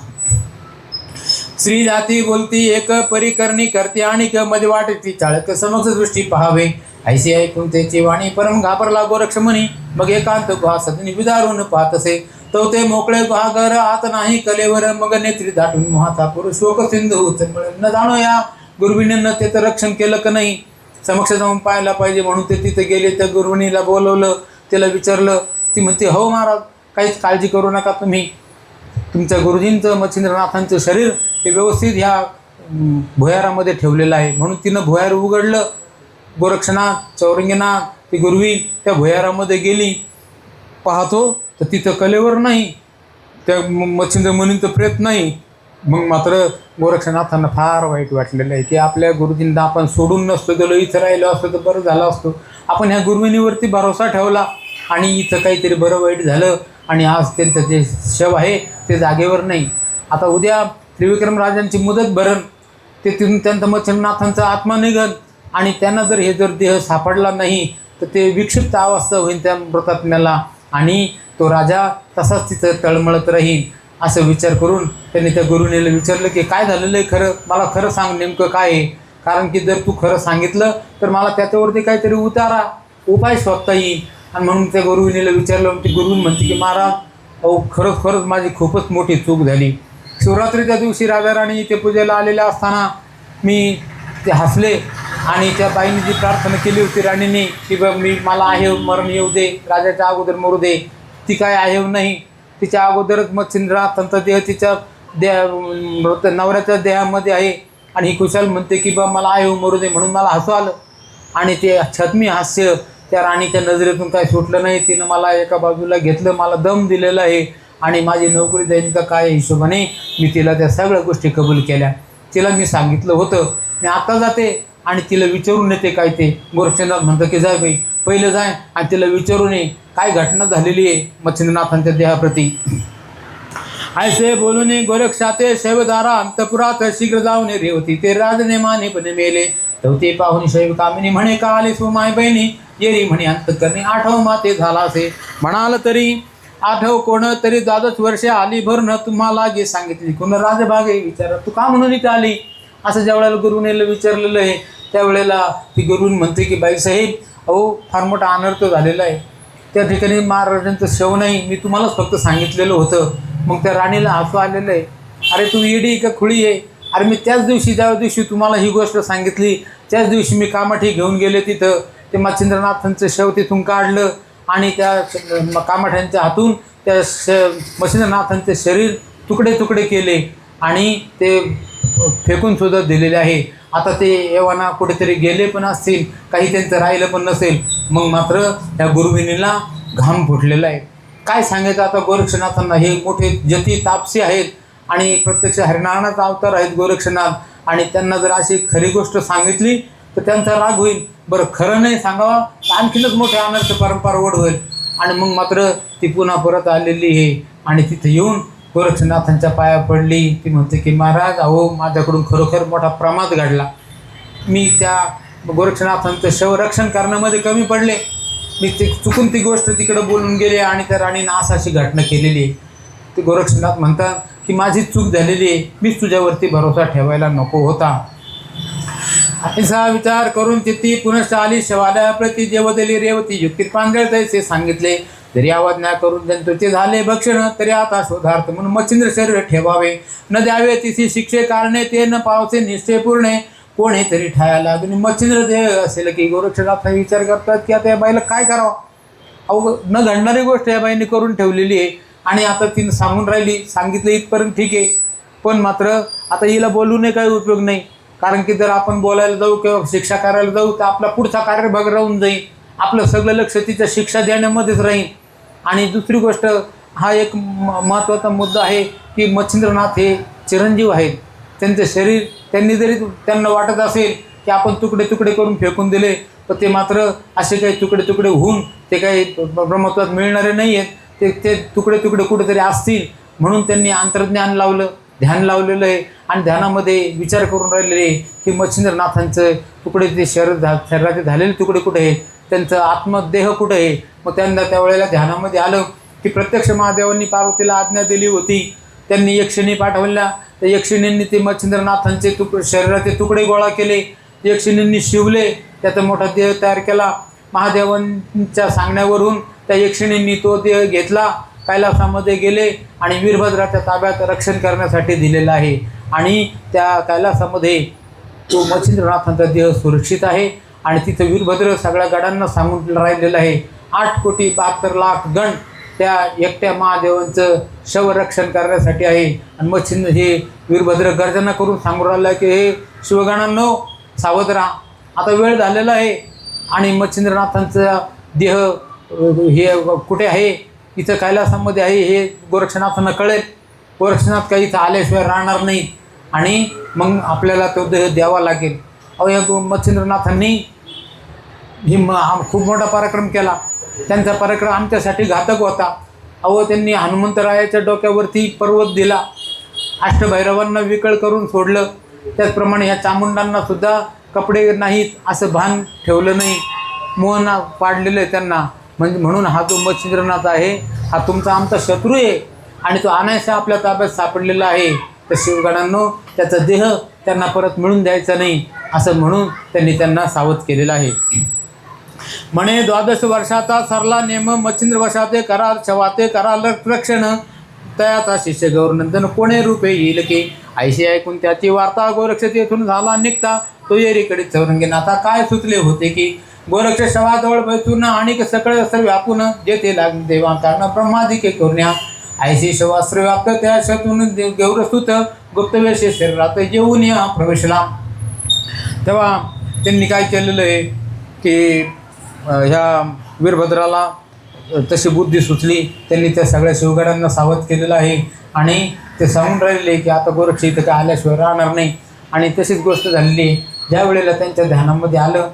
श्री जाती बोलती एक परिकरणी करते आणि मध्ये वाटती चाळक समक्ष दृष्टी पहावे. ऐशी ऐकून त्याची वाणी परम घाबरला गोरक्ष म्हणी. मग एकांत गुहा सदनी विदारून पाहत असे. तो ते मोकळे गुहागर आत नाही कलेवर. मग नेत्री दाटून मोहाचा पुरुष शोक सिंधू न जाणो या गुरुविनीनं त्याचं रक्षण केलं का नाही. समक्ष जाऊन पाहायला पाहिजे म्हणून ते तिथे गेले. त्या गुरुविनीला बोलवलं, तिला विचारलं. ती म्हणते, हो महाराज, काहीच काळजी करू नका तुम्ही. तुमच्या गुरुजींचं मच्छिंद्रनाथांचं शरीर हे व्यवस्थित ह्या भुयारामध्ये ठेवलेलं आहे. म्हणून तिनं भुयार उघडलं. गोरक्षनाथ चौरंगीनाथ ती गुरुवी त्या भुयारामध्ये गेली. पाहतो तर तिथं कलेवर नाही, त्या मच्छिंद्र मुनींचं प्रेत नाही. मग मात्र गोरक्षनाथांना फार वाईट वाटलेलं आहे की आपल्या गुरुजींना आपण सोडून नसतो गेलो, इथं राहिलो असतो तर बरं झालं असतो. आपण ह्या गुरुविनीवरती भरोसा ठेवला आणि इथं काहीतरी बरं वाईट झालं आणि आज त्यांचं जे शव आहे ते जागेवर नाही. आता उद्या त्रिविक्रम राजांची मुदत भरण, ते तिथून त्यांचं मच्छिंद्रनाथांचा आत्मा निघन आणि त्यांना जर हे जर देह सापडला नाही तर ते विक्षिप्त अवस्था होईल त्या मृतात्म्याला, आणि तो राजा तसाच तिथं तळमळत राहील. असं विचार करून त्यांनी त्या गुरुनीला विचारलं की काय झालेलं आहे खरं, मला खरं सांग नेमकं काय आहे. कारण की जर तू खरं सांगितलं तर मला त्याच्यावरती काहीतरी उपाय शोधता येईल. आणि म्हणून त्या गुरुविनीला विचारलं. ती गुरुविन म्हणते की महाराज, अहो खरंच माझी खूपच मोठी चूक झाली. शिवरात्रीच्या दिवशी राजा राणी इथे पूजेला आलेल्या असताना मी ते हसले आणि त्या बाईने जी प्रार्थना केली होती राणीने की मला आहेव मरण येऊ दे, राजाच्या अगोदर मरू दे, ती काय आहेव नाही. तिच्या अगोदरच मच्छिंद्रनाथांचा देह तिच्या नवऱ्याच्या देहामध्ये आहे आणि ही कुशाल म्हणते की मला आहेव मरू दे. म्हणून मला हसू आलं आणि ते छद्मी हास्य त्या राणीच्या नजरेतून काय सुटलं नाही. तिनं मला एका बाजूला घेतलं, मला दम दिलेला आहे आणि माझी नोकरी जाईन का काय हिशोबाने मी तिला त्या सगळ्या गोष्टी कबूल केल्या. तिला मी सांगितलं होतं मी आता जाते आणि तिला विचारून येते काय ते. गोरक्षनाथ म्हणतं की जाय बाई, पहिलं जाय आणि तिला विचारून ये काय घटना झालेली आहे मच्छिंद्रनाथांच्या देहाप्रती. ऐसे बोलून गोरक्षाते शैवदारा अंतपुरात शीघ्र जाऊन रेवती. ते राजने माने पण मेले. तेवते पाहुणी शैव कामिनी म्हणे का आली सुमाय बहिणी. येरी म्हणे अंतकरणी आठव माते झाला असे. म्हणाल तरी आठव कोण तरी 12 वर्षे आली भरून तुम्हाला गे सांगितली. कोण राजभागे विचार तू का म्हणून इथे आली. असं ज्या वेळेला गुरुनेला विचारलेलं आहे त्यावेळेला ती गुरुन म्हणते की बाईसाहेब, अहो फार मोठा अनर्थ झालेला आहे. त्या ठिकाणी महाराजांचं शव नाही, मी तुम्हालाच फक्त सांगितलेलं होतं. मग त्या राणीला हसू आलेलं आहे. अरे तू येडी का खुळी आहे. अरे मी त्याच दिवशी ज्या दिवशी तुम्हाला ही गोष्ट सांगितली त्याच दिवशी मी कामाठी घेऊन गेले. तिथं ते मच्छिंद्रनाथांचं शव तिथून काढलं आणि त्या कामाठ्यांच्या हातून त्या मच्छिंद्रनाथांचे शरीर तुकडे तुकडे केले आणि ते फेकून सुद्धा दिलेले आहे. आता ते एव्हाना कुठेतरी गेले पण असतील, काही त्यांचं राहिलं पण नसेल. मग मात्र त्या गुरुविनीला घाम फुटलेला आहे. काय सांगायचं आता गोरक्षनाथांना. हे मोठे जती तापसी आहेत आणि प्रत्यक्ष हरिनारायणाचा अवतार आहेत गोरक्षनाथ, आणि त्यांना जर अशी खरी गोष्ट सांगितली तर त्यांचा राग होईल. बरं खरं नाही सांगावा तर आणखीनच मोठे अनर्थ परंपरा वड होईल. आणि मग मात्र ती पुन्हा परत आलेली आहे आणि तिथे येऊन गोरक्षनाथांच्या पाया पडली. ती म्हणते की महाराज, अहो माझ्याकडून खरोखर मोठा प्रमाद घडला. मी त्या गोरक्षनाथांचं शवरक्षण करण्यामध्ये कमी पडले. मी ते चुकून ती गोष्ट तिकडं बोलून गेले आणि त्या राणीनं अशी घटना केलेली आहे. ते गोरक्षनाथ म्हणतात की माझी चूक झालेली आहे, मीच तुझ्यावरती भरोसा ठेवायला नको होता. असा विचार करून तिथे पुनश्च आली. शवालयाप्रती देवदली रेवती युक्तीत पांगळ तैसे सांगितले. जरी अवज्ञा करून जंतूचे झाले भक्षण, तरी आता शोधार्थ म्हणून मच्छिंद्र शरीर ठेवावे. न द्यावे तिसी शिक्षे कारणे, ते न पावसे निश्चय पूर्णे. कोणी तरी ठाया लागून मच्छिंद्र देह असेल की गोरक्षनाथ विचार करतात की आता या बाईला काय करावं. अहो न घडणारी गोष्ट या बाईने करून ठेवलेली आहे आणि आता तिनं सांगून राहिली, सांगितलं इथपर्यंत ठीक आहे, पण मात्र आता हिला बोलूने काही उपयोग नाही. कारण की जर आपण बोलायला जाऊ किंवा शिक्षा करायला जाऊ तर आपला पुढचा कार्यभाग राहून जाईल, आपलं सगळं लक्ष तिच्या शिक्षा देण्यामध्येच राहील. आणि दुसरी गोष्ट, हा एक महत्त्वाचा मुद्दा आहे की मच्छिंद्रनाथ हे चिरंजीव आहेत. त्यांचं शरीर त्यांना वाटत असेल की आपण तुकडे तुकडे करून फेकून दिले, तर ते मात्र असे काही तुकडे तुकडे होऊन ते काही ब्रह्मत्वात मिळणारे नाही आहेत. ते तुकडे तुकडे कुठेतरी असतील म्हणून त्यांनी अंतर्ज्ञान लावलं, ध्यान लावलेलं आहे आणि ध्यानामध्ये विचार करून राहिलेले आहे की मच्छिंद्रनाथांचं तुकडे ते शरीराचे झालेले तुकडे कुठे आहेत, त्यांचं आत्मदेह कुठे आहे. मग त्यांना त्यावेळेला ध्यानामध्ये आलं की प्रत्यक्ष महादेवांनी पार्वतीला आज्ञा दिली होती, त्यांनी यक्षिणी पाठवल्या, त्या यक्षिणींनी ते मच्छिंद्रनाथांचे शरीराचे तुकडे गोळा केले, यक्षिणींनी शिवले, त्याचा मोठा देह तयार केला. महादेवांच्या सांगण्यावरून त्या यक्षिणींनी तो देह घेतला, कैलासामध्ये गेले आणि वीरभद्राच्या ताब्यात रक्षण करण्यासाठी दिलेला आहे. आणि त्या कैलासामध्ये तो मच्छिंद्रनाथांचा देह सुरक्षित आहे आणि तिथं वीरभद्र सगळ्या गडांना सांगून राहिलेलं आहे. 8,72,00,000 गण त्या एकट्या महादेवांचं शवरक्षण करण्यासाठी आहे. आणि मच्छिंद्र हे वीरभद्र गर्जना करून सांगून राहिलं की हे शिवगणांनो सावध राहा, आता वेळ झालेला आहे. आणि मच्छिंद्रनाथांचा देह हे कुठे आहे, इथं कैलासामध्ये आहे हे गोरक्षनाथांना कळेल. गोरक्षनाथ काही इथं आल्याशिवाय राहणार नाही आणि मग आपल्याला तो देह द्यावा लागेल. अहो या मच्छिंद्रनाथांनी खूप मोठा पराक्रम केला, त्यांचा पराक्रम आमच्यासाठी घातक होता. अहो त्यांनी हनुमंतरायाच्या डोक्यावरती पर्वत दिला, अष्टभैरवांना विकळ करून सोडलं, त्याचप्रमाणे ह्या चामुंडांनासुद्धा कपडे नाहीत असं भान ठेवलं नाही, मोहन पाडलेलं आहे त्यांना. म्हणून हा जो मच्छिंद्रनाथ आहे हा तुमचा आमचा शत्रू आहे आणि तो अनायसा आपल्या ताब्यात सापडलेला आहे. तर शिवगणांनो त्याचा देह त्यांना परत मिळून द्यायचा नाही असं म्हणून त्यांनी त्यांना सावध केलेलं आहे. म्हणे 12 वर्षाचा सरला नेम, मच्छिंद्र वशाते करा छवाते करा रक्षण, तयाचा शिष्य गौरनंदन कोणे रूपे येईल की. ऐशी ऐकून त्याची वार्ता गोरक्ष तेथून झाला निघता, तो येरीकडे चौरंगीनाथा काय सुचले होते की. गोरक्ष शवाजवळ बैसून आणि सकळ अस्त्र व्यापून, जेथे लागले देवांतानं ब्रह्मादिके करुण्या. ऐशी शवास्त्र व्याप्त त्या शतून गौरसूत, गुप्तवेशे शरीरात येऊन या प्रवेशला. तेव्हा त्यांनी काय केलेलं आहे की ह्या वीरभद्राला तशी बुद्धी सुचली, त्यांनी त्या सगळ्या शिवगडांना सावध केलेलं आहे आणि ते सांगून राहिलेले की आता गोरक्ष इथं काय आल्याशिवाय राहणार नाही. आणि तशीच गोष्ट झालेली आहे. ज्या वेळेला त्यांच्या ध्यानामध्ये आलं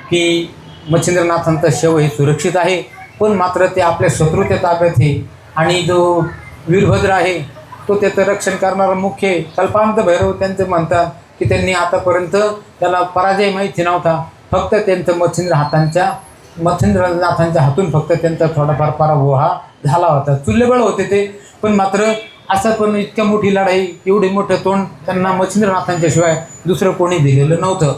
की मच्छिंद्रनाथांचं शव हे सुरक्षित आहे, पण मात्र ते आपल्या शत्रूच्या ताब्यात आहे आणि जो वीरभद्र आहे तो त्याचं रक्षण करणारा मुख्य कल्पांत भैरव त्यांचं म्हणतात की त्यांनी आतापर्यंत त्याला पराजय माहिती नव्हता, फक्त त्यांचं मच्छिंद्रनाथांच्या हातून फक्त त्यांचा थोडाफार पराभव हा झाला होता. तुल्यबळ होते ते, पण मात्र असं पण इतक्या मोठी लढाई, एवढी मोठं तोंड त्यांना मच्छिंद्रनाथांच्या शिवाय दुसरं कोणी दिलेलं नव्हतं.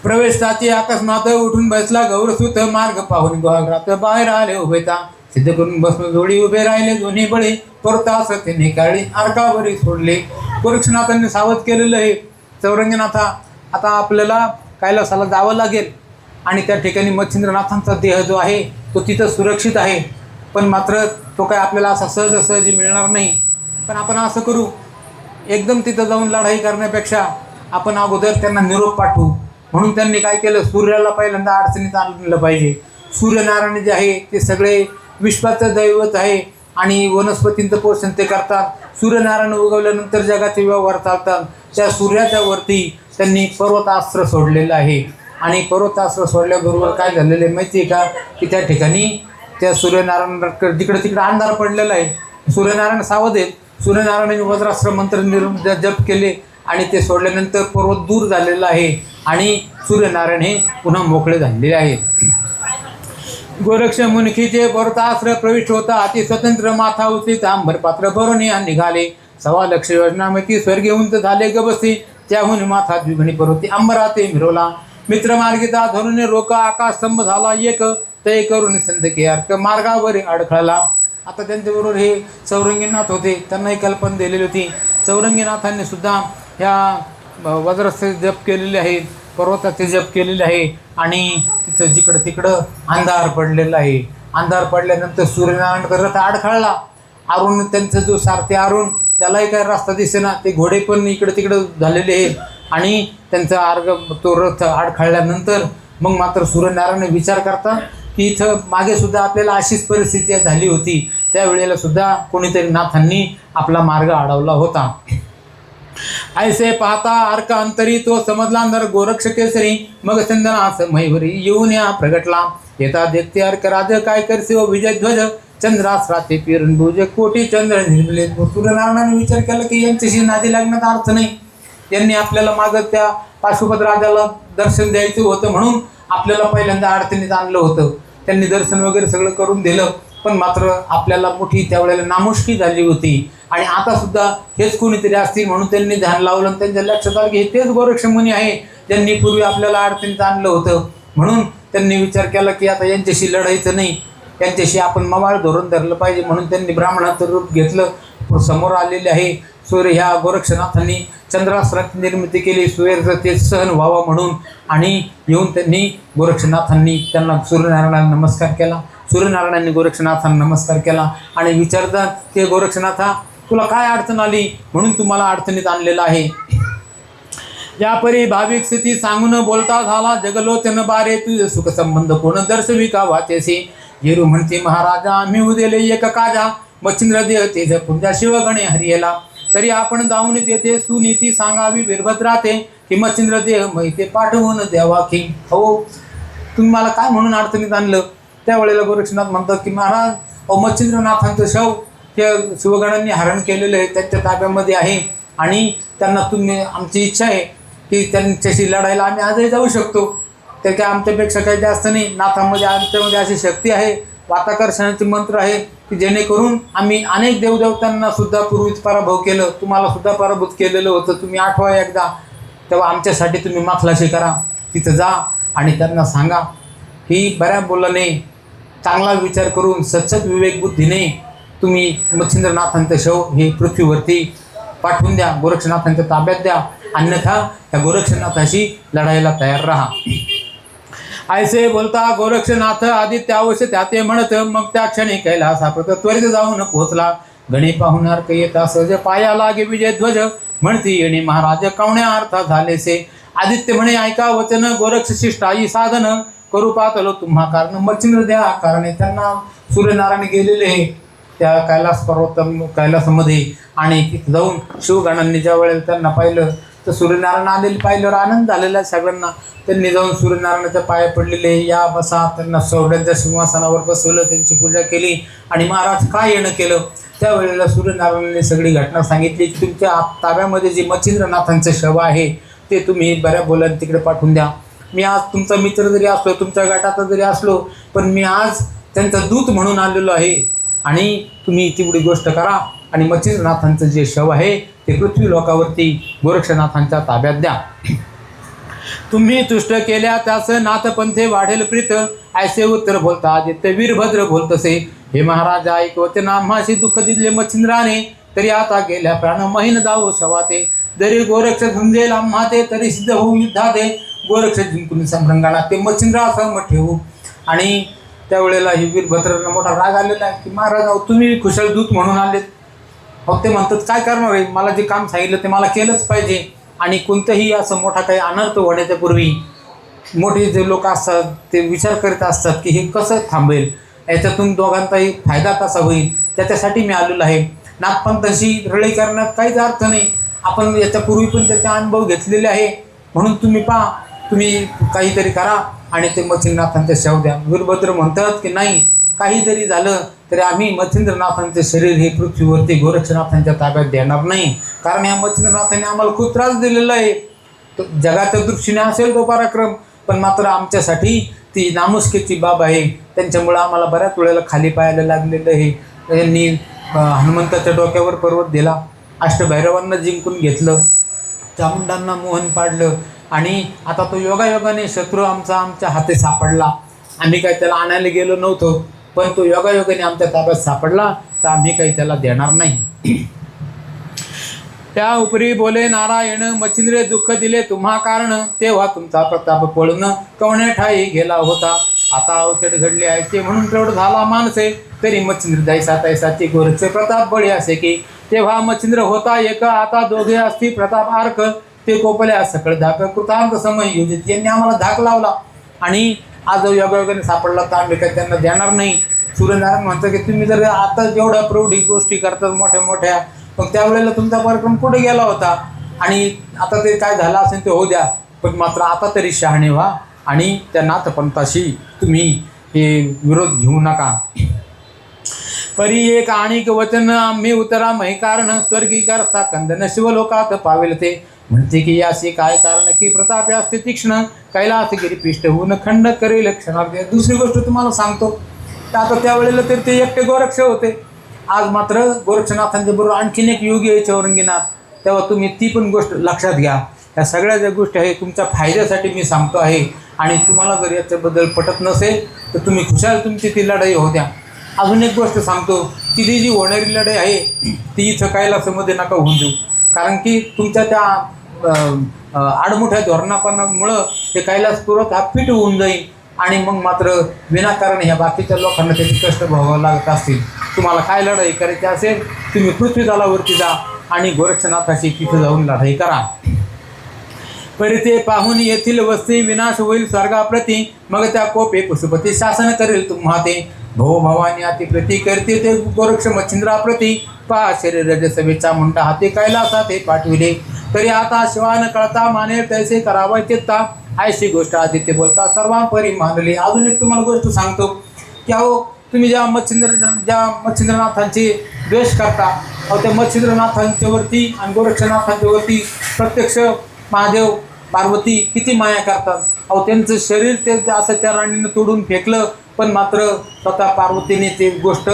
प्रवेशाची अकस्मात उठून बसला गौरसूत, मार्ग पाहून गोहागरात बाहेर आले उभेता. सिद्ध करून बसून जोडी उभे राहिले दोन्ही बळी, परतास त्यांनी काळी अर्कावरी सोडले. गोरक्षनाथांनी सावध केलेलं आहे, चौरंगीनाथा आता आपल्याला कैलासाला जावं लागेल आणि त्या ठिकाणी मच्छिंद्रनाथांचा देह जो आहे तो तिथं सुरक्षित आहे, पण मात्र तो काय आपल्याला असा सहजासहजी मिळणार नाही. पण आपण असं करू, एकदम तिथं जाऊन लढाई करण्यापेक्षा आपण अगोदर त्यांना निरोप पाठवू. म्हणून त्यांनी काय केलं, सूर्याला पहिल्यांदा अडचणीत आणलं पाहिजे. सूर्यनारायण जे आहे ते सगळे विश्वाचं दैवत आहे आणि वनस्पतींचं पोषण ते करतात. सूर्यनारायण उगवल्यानंतर जगाचे व्यवहार चालतात. त्या सूर्याच्या वरती त्यांनी पर्वतास्त्र सोडलेलं आहे आणि पर्वतास्त्र सोडल्याबरोबर काय झालेलं आहे माहिती आहे का, की त्या ठिकाणी त्या सूर्यनारायण जिकडं तिकडं अंधार पडलेला आहे. सूर्यनारायण सावध आहेत. सूर्यनारायणाने वज्रास्त्र मंत्र जप केले आणि ते सोडल्यानंतर पर्वत दूर झालेला आहे आणि सूर्यनारायण हे पुन्हा मोकळे झालेले आहेत. गोरक्ष मुनखीचे पर्वतास्त्र प्रविष्ट होता, अति स्वतंत्र माथा उचित आंबर पात्र भरून या निघाले. 1,00,000 योजनामती स्वर्गीय उंच झाले गबसी, त्याहून माथा द्विगुणी पर्वती अंबराते मिरवला. मित्रमार्गिता धरून रोका आकाश स्तंभ झाला एक, तय करून संत के अर्क मार्गावर अडखळला. आता त्यांच्याबरोबर हे चौरंगीनाथ होते, त्यांनाही कल्पना दिलेली होती. चौरंगीनाथांनी सुद्धा ह्या वज्राचे जप केलेले आहे, पर्वताचे जप केलेले आहे. आणि तिथं जिकडं तिकडं अंधार पडलेला आहे. अंधार पडल्यानंतर सूर्यनारायण रथ अडखळला. अरुण त्यांचा जो सारथी अरुण, त्यालाही काही रस्ता दिसेना. ते घोडे पण इकडं तिकडं झालेले आहेत. आणि त्यांचा अर्घ तो रथ अडखळल्यानंतर मग मात्र सूर्यनारायण विचार करतात की इथं मागे सुद्धा आपल्याला अशीच परिस्थिती झाली होती. त्यावेळेला सुद्धा कोणीतरी नाथांनी आपला मार्ग अडवला होता. ऐसे पाहता अर्क अंतरी तो समजला नर गोरक्ष केसरी. मग चंदनास मयूरी येऊन या प्रगटला. येता देखते अर्क राज काय करसे व विजय ध्वज. चंद्रास राते पिरणभुज कोटी चंद्र निर्मले. सूर्यनारायणाने विचार केला की यांच्याशी नादी लागण्यात अर्थ नाही. यांनी आपल्याला मागं त्या पाशुपत राजाला दर्शन द्यायचं होतं म्हणून आपल्याला पहिल्यांदा अडचणीत आणलं होतं. त्यांनी दर्शन वगैरे सगळं करून दिलं, पण मात्र आपल्याला मोठी त्यावेळेला नामुष्की झाली होती. आणि आता सुद्धा हेच कोणीतरी असतील म्हणून त्यांनी ध्यान लावलं. त्यांच्या लक्षात आलं की तेच गोरक्षमुनी आहे ज्यांनी पूर्वी आपल्याला अडचणीत आणलं होतं. म्हणून त्यांनी विचार केला की आता यांच्याशी लढायचं नाही, त्यांच्याशी आपण मवाळ धोरण धरलं पाहिजे. म्हणून त्यांनी ब्राह्मणाचं रूप घेतलं. समोर आलेले आहे सूर्य. ह्या गोरक्षनाथांनी चंद्रासनाची निर्मिती केली सूर्याचं ते सहन व्हावं म्हणून. आणि येऊन त्यांनी गोरक्षनाथांनी त्यांना सूर्यनारायणाला नमस्कार केला. सूर्यनारायणांनी गोरक्षनाथांना नमस्कार केला आणि विचारतात की गोरक्षनाथा, तुला काय अडचण आली म्हणून तुम्हाला अडचणीत आणलेलं आहे. यापरी भाविक स्थिती सांगून बोलता झाला. जगलोचन बारे तुझे सुख संबंध कोण दर्शवी का वाचेसी. येरू म्हणते महाराजा मी उदेले एक काजा. मच्छिंद्र देह तेज पुंजा शिवगणे हरियला. तरी आपण जाऊन तेथे सुनीती सांगावी वीरभद्राते. की मच्छिंद्र देह मैते पाठवून द्यावा की. हो, तुम्ही मला काय म्हणून अडचणीत आणलं. त्यावेळेला गोरक्षनाथ म्हणतात की महाराज, मच्छिंद्रनाथांचं शव त्या शिवगणांनी हरण केलेलं आहे, त्यांच्या ताब्यामध्ये आहे. आणि त्यांना तुम्ही, आमची इच्छा आहे की त्यांच्याशी लढायला आम्ही आजही जाऊ शकतो. ते काय आमच्यापेक्षा काही जास्त नाही. नाथांमध्ये आमच्यामध्ये अशी शक्ती आहे, वाताकर्षणाचे मंत्र आहे की जेणेकरून आम्ही अनेक देवदेवतांना सुद्धा पूर्वीच पराभव केलं. तुम्हाला सुद्धा पराभूत केलेलं होतं. तुम्ही आठवा एकदा. तेव्हा आमच्यासाठी तुम्ही माफलाशी करा. तिथं जा आणि त्यांना सांगा की बऱ्या बोलल्याने, चांगला विचार करून सचत विवेक बुद्धीने तुम्ही मच्छिंद्रनाथांचं शव हे पृथ्वीवरती पाठवून द्या, गोरक्षनाथांच्या ताब्यात द्या. अन्यथा त्या गोरक्षनाथाशी लढायला तयार राहा. ऐसे बोलता गोरक्षनाथ आदित्य अवश्य त्याते म्हणत. मग त्या क्षणी कैलासाप्रत त्वरित जाऊन पोहोचला. गणे पाहुणार कै येता सहज पाया लागे विजय ध्वज. म्हणती येणे महाराज कवण्या अर्थ झालेसे. आदित्य म्हणे ऐका वचन गोरक्ष शिष्टाई साधन. करू पाहतलो तुम्हा कारण मच्छिंद्र द्या. कारण त्यांना सूर्यनारायण गेलेले त्या कैलासामध्ये. आणि तिथे जाऊन शिवगणांनी ज्या वेळेला त्यांना पाहिलं तर सूर्यनारायण आलेले पाहिल्यावर आनंद झालेला सगळ्यांना. त्यांनी जाऊन सूर्यनारायणाच्या पाया पडलेले, या बसा. त्यांना सौड्यांच्या सिंहासनावर बसवलं, त्यांची पूजा केली. आणि महाराज काय येणं केलं. त्यावेळेला सूर्यनारायणाने सगळी घटना सांगितली की तुमच्या ताब्यामध्ये जे मच्छिंद्रनाथांचं शव आहे ते तुम्ही बऱ्या बोलाने तिकडे पाठवून द्या. मी आज तुमचा मित्र जरी असलो, तुमच्या गटाचा जरी असलो, पण मी आज त्यांचा दूत म्हणून आलेलो आहे. आणि तुम्ही तेवढी गोष्ट करा आणि मच्छिंद्रनाथांचं जे शव आहे ते पृथ्वी लोकावरती गोरक्षनाथांच्या ताब्यात द्या. तुम्ही तुष्ट केल्या त्यास नाथपंथे वाढेल प्रीत. ऐसे उत्तर बोलता आदित्य वीरभद्र बोलतसे. हे महाराज ऐक वचन आम्हाशी दुःख दिले मच्छिंद्राने. तरी आता गेल्या प्राण महिन जाऊ शवाते. जरी गोरक्ष झुंजेल आम्हा ते तरी सिद्ध होऊ युद्धाते. गोरक्ष जिंकून संभ्रंगाला ते मच्छिंद्रासह मग ठेवू. आणि त्यावेळेला हे वीरभद्रांना मोठा राग आलेला आहे की महाराज तुम्ही कुशल दूत म्हणून आलेत. मग ते म्हणतात काय करणार आहे, मला जे काम सांगितलं ते मला केलंच पाहिजे. आणि कोणतंही असं मोठा काही अनर्थ होण्याच्या पूर्वी मोठे जे लोक असतात ते विचार करीत असतात की हे कसं थांबेल, याच्यातून दोघांचाही फायदा कसा होईल, त्याच्यासाठी मी आलेलो आहे. नाथपंथाशी रळी करण्यात काहीच अर्थ नाही. आपण याच्यापूर्वी पण त्याचे अनुभव घेतलेले आहे. म्हणून तुम्ही पहा, तुम्ही काहीतरी करा आणि ते मच्छिंद्रनाथांचे शव द्या. वीरभद्र म्हणतात की नाही, काही जरी झालं तरी आम्ही मच्छिंद्रनाथांचे शरीर हे पृथ्वीवरती गोरक्षनाथांच्या ताब्यात देणार नाही. कारण या मच्छिंद्रनाथांनी आम्हाला खूप त्रास दिलेला आहे. तो जगाच्या दृष्टीने असेल तो पराक्रम, पण मात्र आमच्यासाठी ती नामुष्कीची बाब आहे. त्यांच्यामुळं आम्हाला बऱ्याच वेळेला खाली पाहायला लागलेलं आहे. यांनी हनुमंताच्या डोक्यावर पर्वत दिला, अष्टभैरवांना जिंकून घेतलं, चामुंडांना मोहन पाडलं. आणि आता तो योगायोगाने शत्रू आमच्या हाती सापडला. आम्ही काही त्याला आणायला गेलो नव्हतो, पण तो योगायोगाने आमच्या ताब्यात सापडला, तर आम्ही काही त्याला देणार नाही. त्या उपरी बोले नारायण, मच्छिंद्रे दुःख दिले तुम्हा कारण, तेव्हा तुमचा प्रताप पळून कवणे ठाई गेला होता. आता अवचट घडले आहे ते म्हणून प्रौढ झाला माणसे, तरी मच्छिंद्र दैसा तैसाची गोरचे प्रताप बळी असे की, तेव्हा मच्छिंद्र होता एक, आता दोघे असती प्रताप आर्क. ते कोपल्या सकळ धाक कृतांत समय योजित. यांनी आम्हाला धाक लावला आणि आज योगायोगाने सापडला तर आम्ही काही त्यांना देणार नाही. सूर्यनारायण म्हणतं की तुम्ही जर आता जेवढ्या प्रौढी गोष्टी करतात मोठ्या मोठ्या, मग त्यावेळेला तुमचा पराक्रम कुठे गेला होता, आणि आता ते काय झालं असेल ते होऊ द्या, पण मात्र आता तरी शहाणे व्हा आणि त्या नाथपंथाशी तुम्ही हे विरोध घेऊ नका. परी एक आणिक वचन आम्ही उतरा मही कारण, स्वर्गीकारस्था कंदन शिवलोकात पावेल ते. म्हणते की याशी काय कारण की प्रतापे असते तीक्ष्ण, कैलासगिरी पिष्ट होऊन खंड करेल क्षणार्थ. दुसरी गोष्ट तुम्हाला सांगतो, तर आता त्यावेळेला तर ते एकटे गोरक्ष होते, आज मात्र गोरक्षनाथांच्या बरोबर आणखीन एक योगी आहे चौरंगीनाथ. तेव्हा तुम्ही ती पण गोष्ट लक्षात घ्या. ह्या सगळ्या ज्या गोष्टी आहे तुमच्या फायद्यासाठी मी सांगतो आहे, आणि तुम्हाला जर याच्याबद्दल पटत नसेल तर तुम्ही खुशाल तुमची ती लढाई होत्या. अजून एक गोष्ट सांगतो की ती जी होणारी लढाई आहे ती इथं कैलासामध्ये नका होऊन देऊ, कारण की तुमच्या त्या आडमुठ्या धोरणापणामुळं ते कैलासपूर्वक हा पीठ होऊन जाईल, आणि मग मात्र विनाकारण ह्या बाकीच्या लोकांना त्याचे कष्ट भोगावं लागत असतील. तुम्हाला काय लढाई करायची असेल तुम्ही पृथ्वी तलावरती जा आणि गोरक्षनाथाशी तिथे जाऊन लढाई करा. परी ते पाहून येथील वस्ती विनाश होईल स्वर्गाप्रती, मग त्या कोपे पशुपती शासन करेल तुम्हा ते. भो भवानी अति प्रती करते ते गोरक्ष मच्छिंद्राप्रती, पहा शरीर रजसवेचा मुंडा हाती कैलासात हे पाठविले. तरी आता शिवान कळता मानेल तैसे करावा चित्ता, ऐशी गोष्ट आदित्य बोलता सर्वांपरी मानली. अजून एक तुम्हाला गोष्ट सांगतो की अहो तुम्ही ज्या मच्छिंद्रनाथांची द्वेष करता, अहो त्या मच्छिंद्रनाथांच्या वरती आणि गोरक्षनाथांच्या वरती प्रत्यक्ष महादेव पार्वती किती माया करतात. अहो त्यांचं शरीर ते असं त्या राणीनं तोडून फेकलं, पण मात्र स्वतः पार्वतीने ते गोष्ट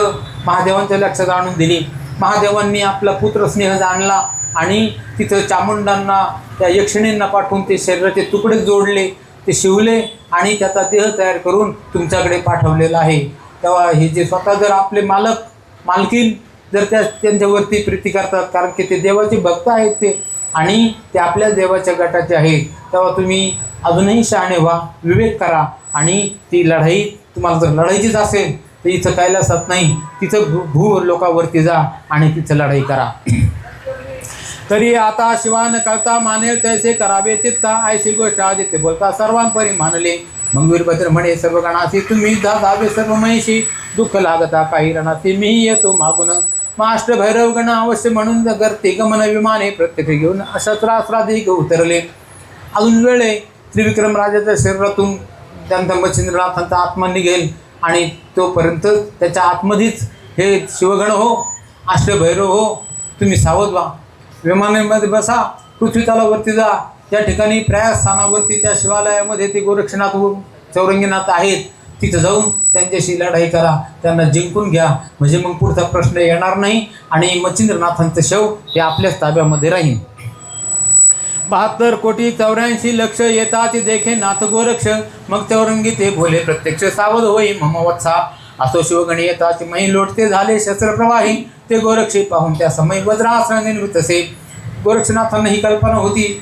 महादेवांच्या लक्षात आणून दिली. महादेवांनी आपला पुत्र स्नेह जाणला आणि तिथं चामुंडांना त्या यक्षिणींना पाठवून ते शरीराचे तुकडे जोडले, ते शिवले आणि त्याचा देह तयार करून तुमच्याकडे पाठवलेला आहे. तेव्हा हे जे स्वतः जर आपले मालकीन जर त्यांच्यावरती प्रीती करतात, कारण की ते देवाचे भक्त आहेत ते, आणि ते आपल्या देवाच्या गटाचे आहेत, तेव्हा तुम्ही अजूनही शहाणे व्हा, विवेक करा, आणि ती लढाई तुम्हाला जर लढायचीच असेल तर इथं कैलासात नाही, तिथं भू लोकावरती जा आणि तिथं लढाई करा. तरी आता शिवान कळता मानेल तैसे करावे चित्ता, ऐशी गोष्ट आदित्य बोलता सर्वांपरी मानले. मग वीरभद्र म्हणे सर्व गणासी तुम्ही जावे सर्व महेशी, दुःख लागता काही रणासी मीही येतो मागून. माष्ट भैरव गण अवश्य म्हणून गर्ते गमन विमाने प्रत्यक्ष घेऊन शस्त्रास्त्राधिक उतरले. अजून वेळ आहे, त्रिविक्रम राजाच्या शरीरातून त्यांचा मच्छिंद्रनाथांचा आत्मा निघेल, आणि तोपर्यंत त्याच्या आतमध्येच हे शिवगण हो, अष्टभैरव हो, तुम्ही सावध व्हा. विमानामध्ये बसा, पृथ्वी तलावरती जा, त्या ठिकाणी प्रयास स्थानावरती त्या शिवालयामध्ये ते गोरक्षनाथ चौरंगीनाथ आहेत, तिथं जाऊन त्यांच्याशी लढाई करा, त्यांना जिंकून घ्या, म्हणजे मग पुढचा प्रश्न येणार नाही आणि मच्छिंद्रनाथांचं शव हे आपल्याच ताब्यामध्ये राहील. 72,84,00,000 येताच देखे नाथ गोरक्ष, मग चौरंगी ते बोले प्रत्यक्ष सावध होई मम वत्सा. असो शिवगणी येताच मही लोटते झाले शस्त्रप्रवाही, ते गोरक्षे पाहून त्या समय वज्रास्त्र निर्मित असे. गोरक्षनाथांना ही कल्पना होती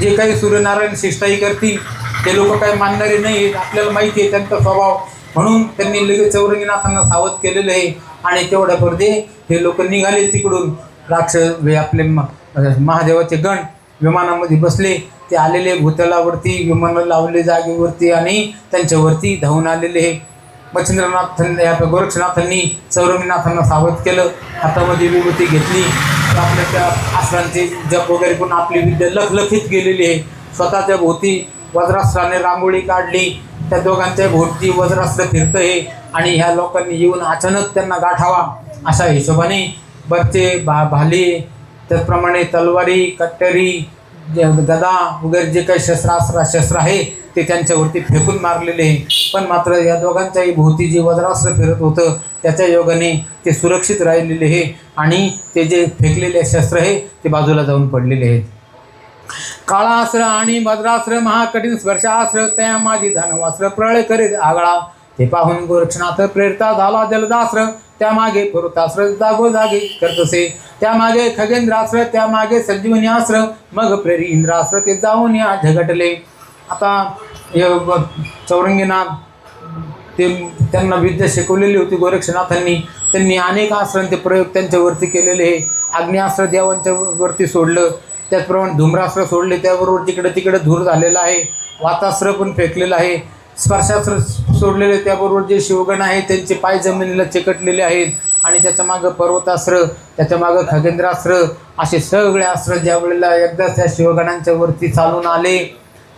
जे काही सूर्यनारायण शिष्टाई करतील ते लोक काही मानणारे नाही, आपल्याला माहिती आहे त्यांचा स्वभाव, म्हणून त्यांनी लगेच चौरंगीनाथांना सावध केलेलं आहे. आणि तेवढ्यापुरते हे लोक निघाले तिकडून, राक्षस आपले महादेवाचे गण विमानामध्ये बसले, ते आलेले भूतलावरती, विमानं लावले जागेवरती आणि त्यांच्यावरती धावून आलेले हे. मच्छिंद्रनाथांनी गोरक्षनाथांनी चौरंगीनाथांना सावध केलं, हातामध्ये विभूती घेतली, आपल्या त्या अस्त्रांचे जप वगैरे पण आपली विद्या लखलखीत गेलेली आहे. स्वतःच्या भोवती वज्रास्त्राने रांगोळी काढली, त्या दोघांच्या भोवती वज्रास्त्र फिरतं आहे, आणि ह्या लोकांनी येऊन अचानक त्यांना गाठावा अशा हिशोबाने बरचे भाले, त्याचप्रमाणे तलवारी, कट्टरी, गदा वगैरे जे काही शस्त्र आहे ते त्यांच्यावरती फेकून मारलेले आहे. पण मात्र या दोघांच्याही भोवती जे वज्रास्त्र फिरत होतं त्याच्या योगाने ते सुरक्षित राहिलेले आहे, आणि ते जे फेकलेले शस्त्र आहे ते बाजूला जाऊन पडलेले आहेत. काळास्त्र आणि वज्रास्त्र महाकठीण स्पर्शास्त्र, त्या माझी धनवास्त्र प्रळय करे आगळा. ते पाहून गोरक्षनाथ प्रेरिता झाला जलदास्त्र, त्यामागे पर्वतास्त्र जागोजागी करतसे, त्यामागे खगेंद्रास्त्र, त्यामागे संजीवनी अस्त्र, मग प्रेरी इंद्रास्त्र ते जाऊन या झगटले. आता चौरंगीनाथ ते त्यांना विद्या शिकवलेली होती गोरक्षनाथांनी. त्यांनी अनेक अस्त्रांचे प्रयोग त्यांच्यावरती केलेले आहे. अग्निअस्त्र देवांच्या वरती सोडलं, त्याचप्रमाणे धूम्रास्त्र सोडले, त्याबरोबर तिकडे तिकडे धूर झालेला आहे. वातास्त्र पण फेकलेलं आहे. स्पर्शास्त्र सोडलेले, त्याबरोबर जे शिवगण आहेत त्यांचे पाय जमिनीला चिकटलेले आहेत. आणि त्याच्यामागं पर्वतास्त्र, त्याच्यामागं खगेंद्रास्त्र, असे सगळे अस्त्र ज्या वेळेला एकदा त्या शिवगणांच्या वरती चालून आले,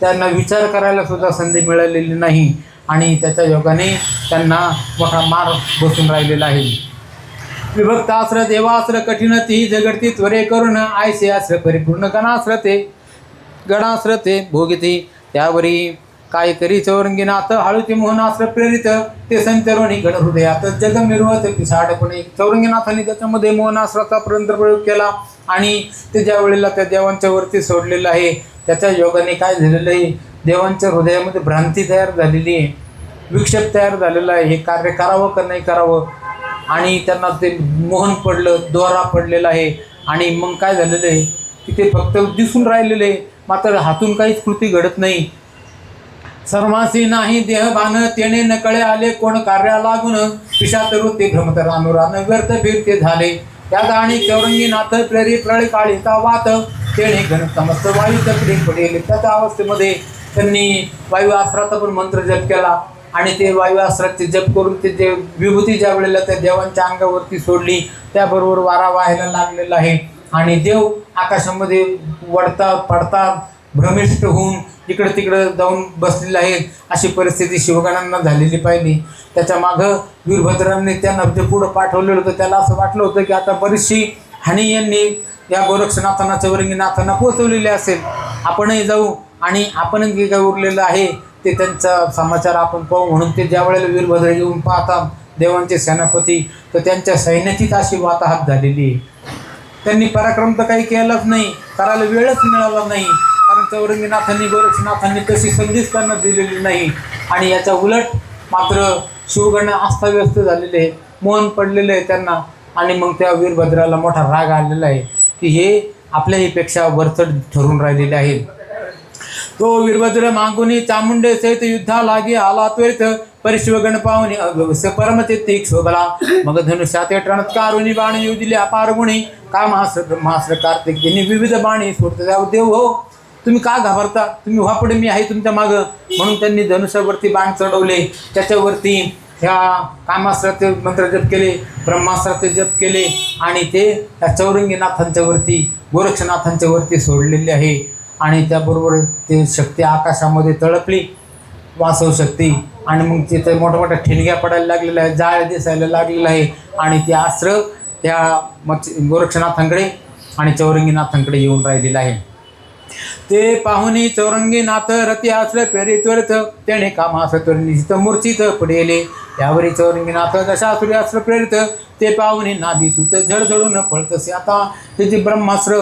त्यांना विचार करायला सुद्धा संधी मिळालेली नाही. आणि त्याच्या योगाने त्यांना मोठा मार बसून राहिलेला आहे. विभक्तास्त्र, देवास्त्र, कठीण ती झगडती त्वरे करून, आयसे अस्त्र परिपूर्ण गणास्त्र ते भोगिती, त्यावरी काय करी चौरंगीनाथ हळूची मोहनास्त्र प्रेरित, ते संचरोणी गण हृदयात जग मिरवत पिसाडपणे. चौरंगीनाथांनी त्याच्यामध्ये मोहनास्त्राचा प्रयोग केला आणि ते ज्या वेळेला त्या देवांच्या वरती सोडलेलं आहे, त्याच्या योगाने काय झालेलं आहे, देवांच्या हृदयामध्ये भ्रांती तयार झालेली आहे, विक्षेप तयार झालेला आहे. हे कार्य करावं का नाही करावं, आणि त्यांना ते मोहन पडलं, दोरा पडलेला आहे. आणि मग काय झालेलं आहे की ते फक्त दिसून राहिलेलं आहे, मात्र हातून काहीच कृती घडत नाही. सर्वासी नाही देहभान, तेने नकळे आले कोण कार्या लागून, पिशाच वृत्ती भ्रमत रानुरान व्यर्थ फिरते झाले. त्या गाणी चौरंगीनाथ प्रेरी प्रळी काळीचा वात, तेने घन समस्त वायू चक्री पडेल. त्याच्या अवस्थेमध्ये त्यांनी वायू अस्त्राचा पण मंत्र जप केला. आणि ते वायू अस्त्राचे जप करून ते जे विभूती ज्या वेळेला त्या देवांच्या अंगावरती सोडली, त्याबरोबर वारा व्हायला लागलेला आहे. आणि देव आकाशामध्ये वडता पडतात, भ्रमिष्ट होऊन इकडं तिकडं जाऊन बसलेले आहेत. अशी परिस्थिती शिवगणांना झालेली पाहिली. त्याच्या मागं वीरभद्रांनी त्यांना जे पुढं पाठवलेलं होतं, त्याला असं वाटलं होतं की आता बरीचशी हानी यांनी या गोरक्षनाथांना चौरंगीनाथांना पोचवलेली असेल, आपणही जाऊ आणि आपण जे काही उरलेलं आहे ते त्यांचा समाचार आपण पाहू. म्हणून ते ज्या वेळेला वीरभद्र येऊन पाहतात देवांचे सेनापती, तर त्यांच्या सैन्याचीच अशी वाताहत झालेली आहे. त्यांनी पराक्रम तर काही केलाच नाही, करायला वेळच मिळाला नाही, कारण चौरंगीनाथांनी गोरक्षनाथांनी तशी संधीच त्यांना दिलेली नाही. आणि याच्या उलट मात्र शिवगण अस्ताव्यस्त झालेले आहे, मोहन पडलेले आहे त्यांना. आणि मग त्या वीरभद्राला मोठा राग आलेला आहे की हे आपल्याहीपेक्षा वरचढ ठरून राहिलेले आहेत. तो वीरभद्र मागुनी चामुंडे सहित युद्धा लागे आला त्वरित, परिशिवगण पाहुणे अगवस्य परमचित्ती क्षोभला, मग धनुष्यात टणत कारुणी बाण योजिले अपार गुणी, कामास्त्र ब्रह्मास्त्र कार्तिक त्यांनी विविध बाणी सोडत जाऊ. देव हो, तुम्ही का घाबरता, तुम्ही व्हा पुढे, मी आहे तुमच्या मागं. म्हणून त्यांनी धनुष्यावरती बाण चढवले, त्याच्यावरती ह्या कामास्त्राचे मंत्र जप केले, ब्रह्मास्त्राचे जप केले आणि ते त्या चौरंगीनाथांच्या वरती, गोरक्षनाथांच्या वरती सोडलेले आहे. आणि त्याबरोबर ते शक्ती आकाशामध्ये तळपली, वासव शक्ती. आणि मग तिथे मोठ्या मोठ्या ठिणग्या पडायला लागलेल्या आहे, जाळ दिसायला लागलेलं आहे. आणि ते अस्त्र त्या गोरक्षनाथांकडे आणि चौरंगीनाथांकडे येऊन राहिलेलं आहे. ते पाहुणी चौरंगीनाथ रती अस्त्र प्रेरी त्वरित, त्याने कामास्त्र निश्चित मूर्छित पडेले. त्यावरी चौरंगीनाथ दशा सूर्यास्त्र प्रेरित, ते पाहुणे नाभिसूत झडझडून पळतसे. आता त्याची ब्रह्मास्त्र,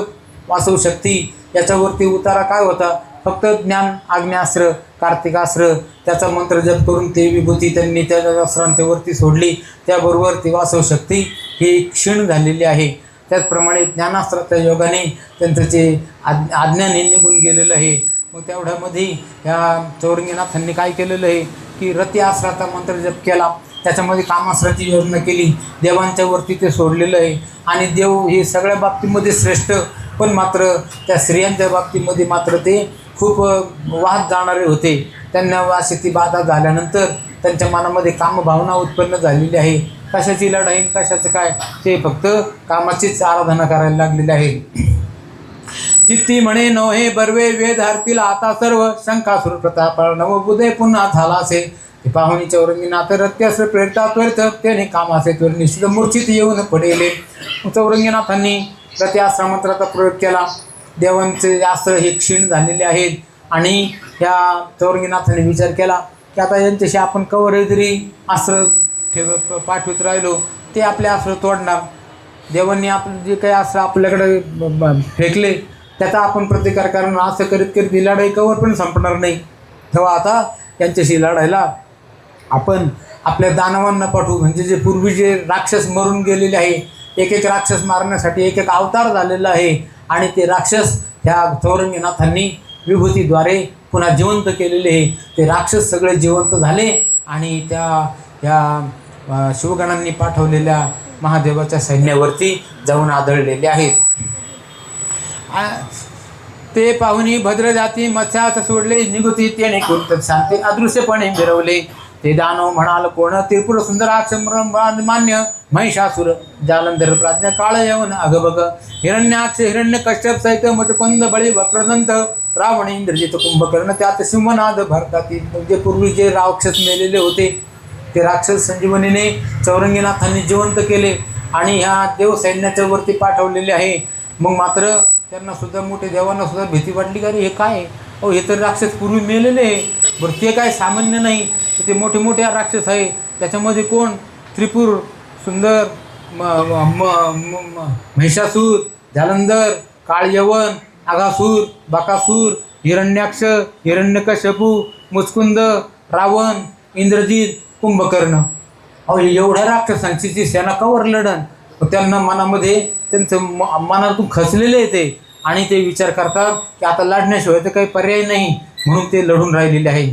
वासव शक्ती, याच्यावरती उतारा काय होता, फक्त ज्ञान आज्ञास्त्र, कार्तिकास्त्र, त्याचा मंत्र जप करून ते विभूती त्यांनी त्या अस्त्रांच्यावरती सोडली. त्याबरोबर ती वासव शक्ती ही क्षीण झालेली आहे. त्याचप्रमाणे ज्ञानास्त्राच्या योगाने त्यांचं जे आज्ञाने निघून गेलेलं आहे. मग तेवढ्यामध्ये ह्या चौरंगीनाथांनी काय केलेलं आहे की रती अस्त्राचा मंत्र जप केला, त्याच्यामध्ये कामास्त्राची योजना केली, देवांच्या वरती ते सोडलेलं आहे. आणि देव हे सगळ्या बाबतीमध्ये श्रेष्ठ, पण मात्र त्या स्त्रियांच्या बाबतीमध्ये मात्र ते खूप वाहत जाणारे होते. त्यांना अशी ती बाधा झाल्यानंतर त्यांच्या मनामध्ये कामभावना उत्पन्न झालेली आहे. कशाची लढाई, कशाचं काय, ते फक्त कामाचीच आराधना करायला लागलेली आहे. चित्ती म्हणे नोहे बर्वे वेद हरतील आता सर्व, शंकासुर प्रताप नवबुदे पुन्हा झाला असे. ते पाहुणी चौरंगीनाथ रत्यास्त्र प्रेरिता त्वरित, त्याने कामासे त्वर निश्चित मूर्छित येऊन पडेले. चौरंगीनाथांनी रत्यास्त्र मंत्राचा प्रयोग केला. देवांचे अस्त्र हे क्षीण झालेले आहेत. आणि ह्या चौरंगीनाथांनी विचार केला की आता यांच्याशी आपण कवर जरी अस्त्र पाठवत राहिलो, ते आपले अस्त्र तोडणार. देवांनी आपलं जे काही अस्त्र आपल्याकडे फेकले त्याचा आपण प्रतिकार करणार. असं करीत करीत ही लढाई कवर पण संपणार नाही. तेव्हा आता यांच्याशी लढायला आपण आपल्या दानवांना पाठवू, म्हणजे जे पूर्वी जे राक्षस मरून गेलेले आहे, एक एक राक्षस मारण्यासाठी एक एक अवतार झालेला आहे आणि ते राक्षस ह्या चौरंगीनाथांनी विभूतीद्वारे पुन्हा जिवंत केलेले आहे. ते राक्षस सगळे जिवंत झाले आणि ह्या शिवगणांनी पाठवलेल्या महादेवाच्या सैन्यावरती जाऊन आदळलेले आहेत. ते पाहुणी भद्र जाती मत्स्यास सोडले, निगुती त्याने कुंत शांती अदृश्यपणे मिरवले. ते दानव म्हणाल कोण, त्रिपुर सुंदराक्ष मान्य महिषासुर जालंधर प्राज्ञ काळ यवन अगबग, हिरण्याक्ष हिरण्य कश्यप सहित मुचकुंद बळी वक्रदंत रावण इंद्रजित कुंभकर्ण, त्यात सिंहनाद भरतातील. म्हणजे पूर्वी जे राक्षस मेलेले होते ते राक्षस संजीवनीने चौरंगीनाथांनी जिवंत केले आणि ह्या देव सैन्याच्या वरती पाठवलेले आहे. मग मात्र त्यांना सुद्धा मोठे देवांना सुद्धा भीती वाटली, का रे हे काय, अहो हे तर राक्षस पूर्वी मेलेले आहे. बरं ते काय सामान्य नाही, ते मोठे मोठे राक्षस आहे. त्याच्यामध्ये कोण, त्रिपुर सुंदर महिषासूर, जालंधर, काळयवन, आघासूर, बकासूर, हिरण्याक्ष, हिरण्यकश्यपू, मुचकुंद, रावण, इंद्रजित, कुंभकर्ण. अहो एवढ्या राक्षसांची जी सेना कवर लढण, त्यांना मनामध्ये त्यांचं मनातून खचलेले येते आणि ते विचार करतात की आता लढण्याशिवाय तर काही पर्याय नाही, म्हणून ते लढून राहिलेले आहे.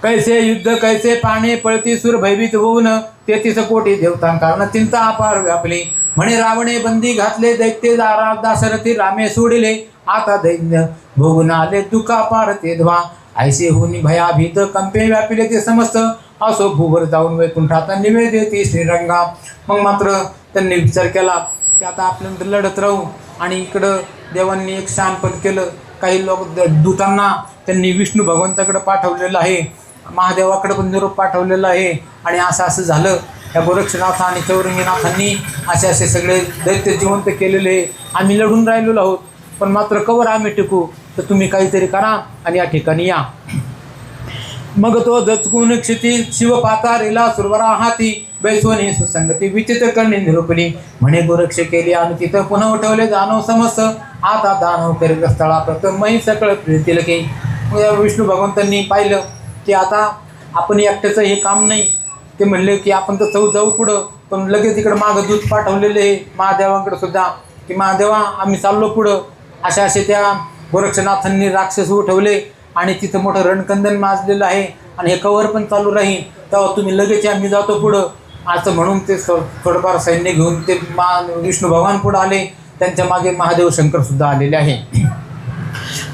कैसे युद्ध कैसे पाणे पळती सुर भयभीत होऊन, 33 कोटी देवतांकारण चिंता अपार व्यापली. म्हणे रावणे बंदी घातले दैत्य दाशरथी रामे सोडिले, आता दैन्य भोगून आले दुःखा पार ते ध्वा. ऐसे होनी भयाभीत कंपे व्यापिले ते समस्त, असो भूवर जाऊन वैकुंठात निवेद ती श्रीरंगा. मग मात्र त्यांनी विचार केला की आता आपल्यानंतर लढत राहू, आणि इकडं देवांनी एक शानपण केलं. काही लोक दूतांना त्यांनी विष्णू भगवंताकडे पाठवलेलं आहे, महादेवाकडे पण निरोप पाठवलेला आहे. आणि असं झालं, या गोरक्षनाथ आणि चौरंगीनाथांनी असे सगळे दैत्य जिवंत केलेले. आम्ही लढून राहिलेलो आहोत, पण मात्र कवर आम्ही टिकू, तर तुम्ही काहीतरी करा आणि या ठिकाणी या. मग तो दचकून क्षिती शिव पाता रेला सुरवरा हाती, बैसवणी सुसंगती विचित्र करणे निरूपली. म्हणे गोरक्ष केली आणि तिथं पुन्हा उठवले दानव समस्त, आता दानव करीत स्थळा प्रथम मही सकळ प्रीतील की. विष्णू भगवंतांनी पाहिलं की आता आपण एकट्याचं हे काम नाही. ते म्हणले की आपण तर जाऊ पुढं, पण लगेच इकडं मागं दूत पाठवलेले आहे महादेवांकडे सुद्धा की महादेवा आम्ही चाललो पुढं. असे त्या गोरक्षनाथांनी राक्षस उठवले आणि तिथं मोठं रणकंदन माजलेलं आहे आणि हे कवर पण चालू राहील, तेव्हा तुम्ही लगेच आम्ही जातो पुढं असं म्हणून ते थोडंफार सैन्य घेऊन ते विष्णू भगवान पुढं आले. त्यांच्या मागे महादेव शंकर सुद्धा आलेले आहे.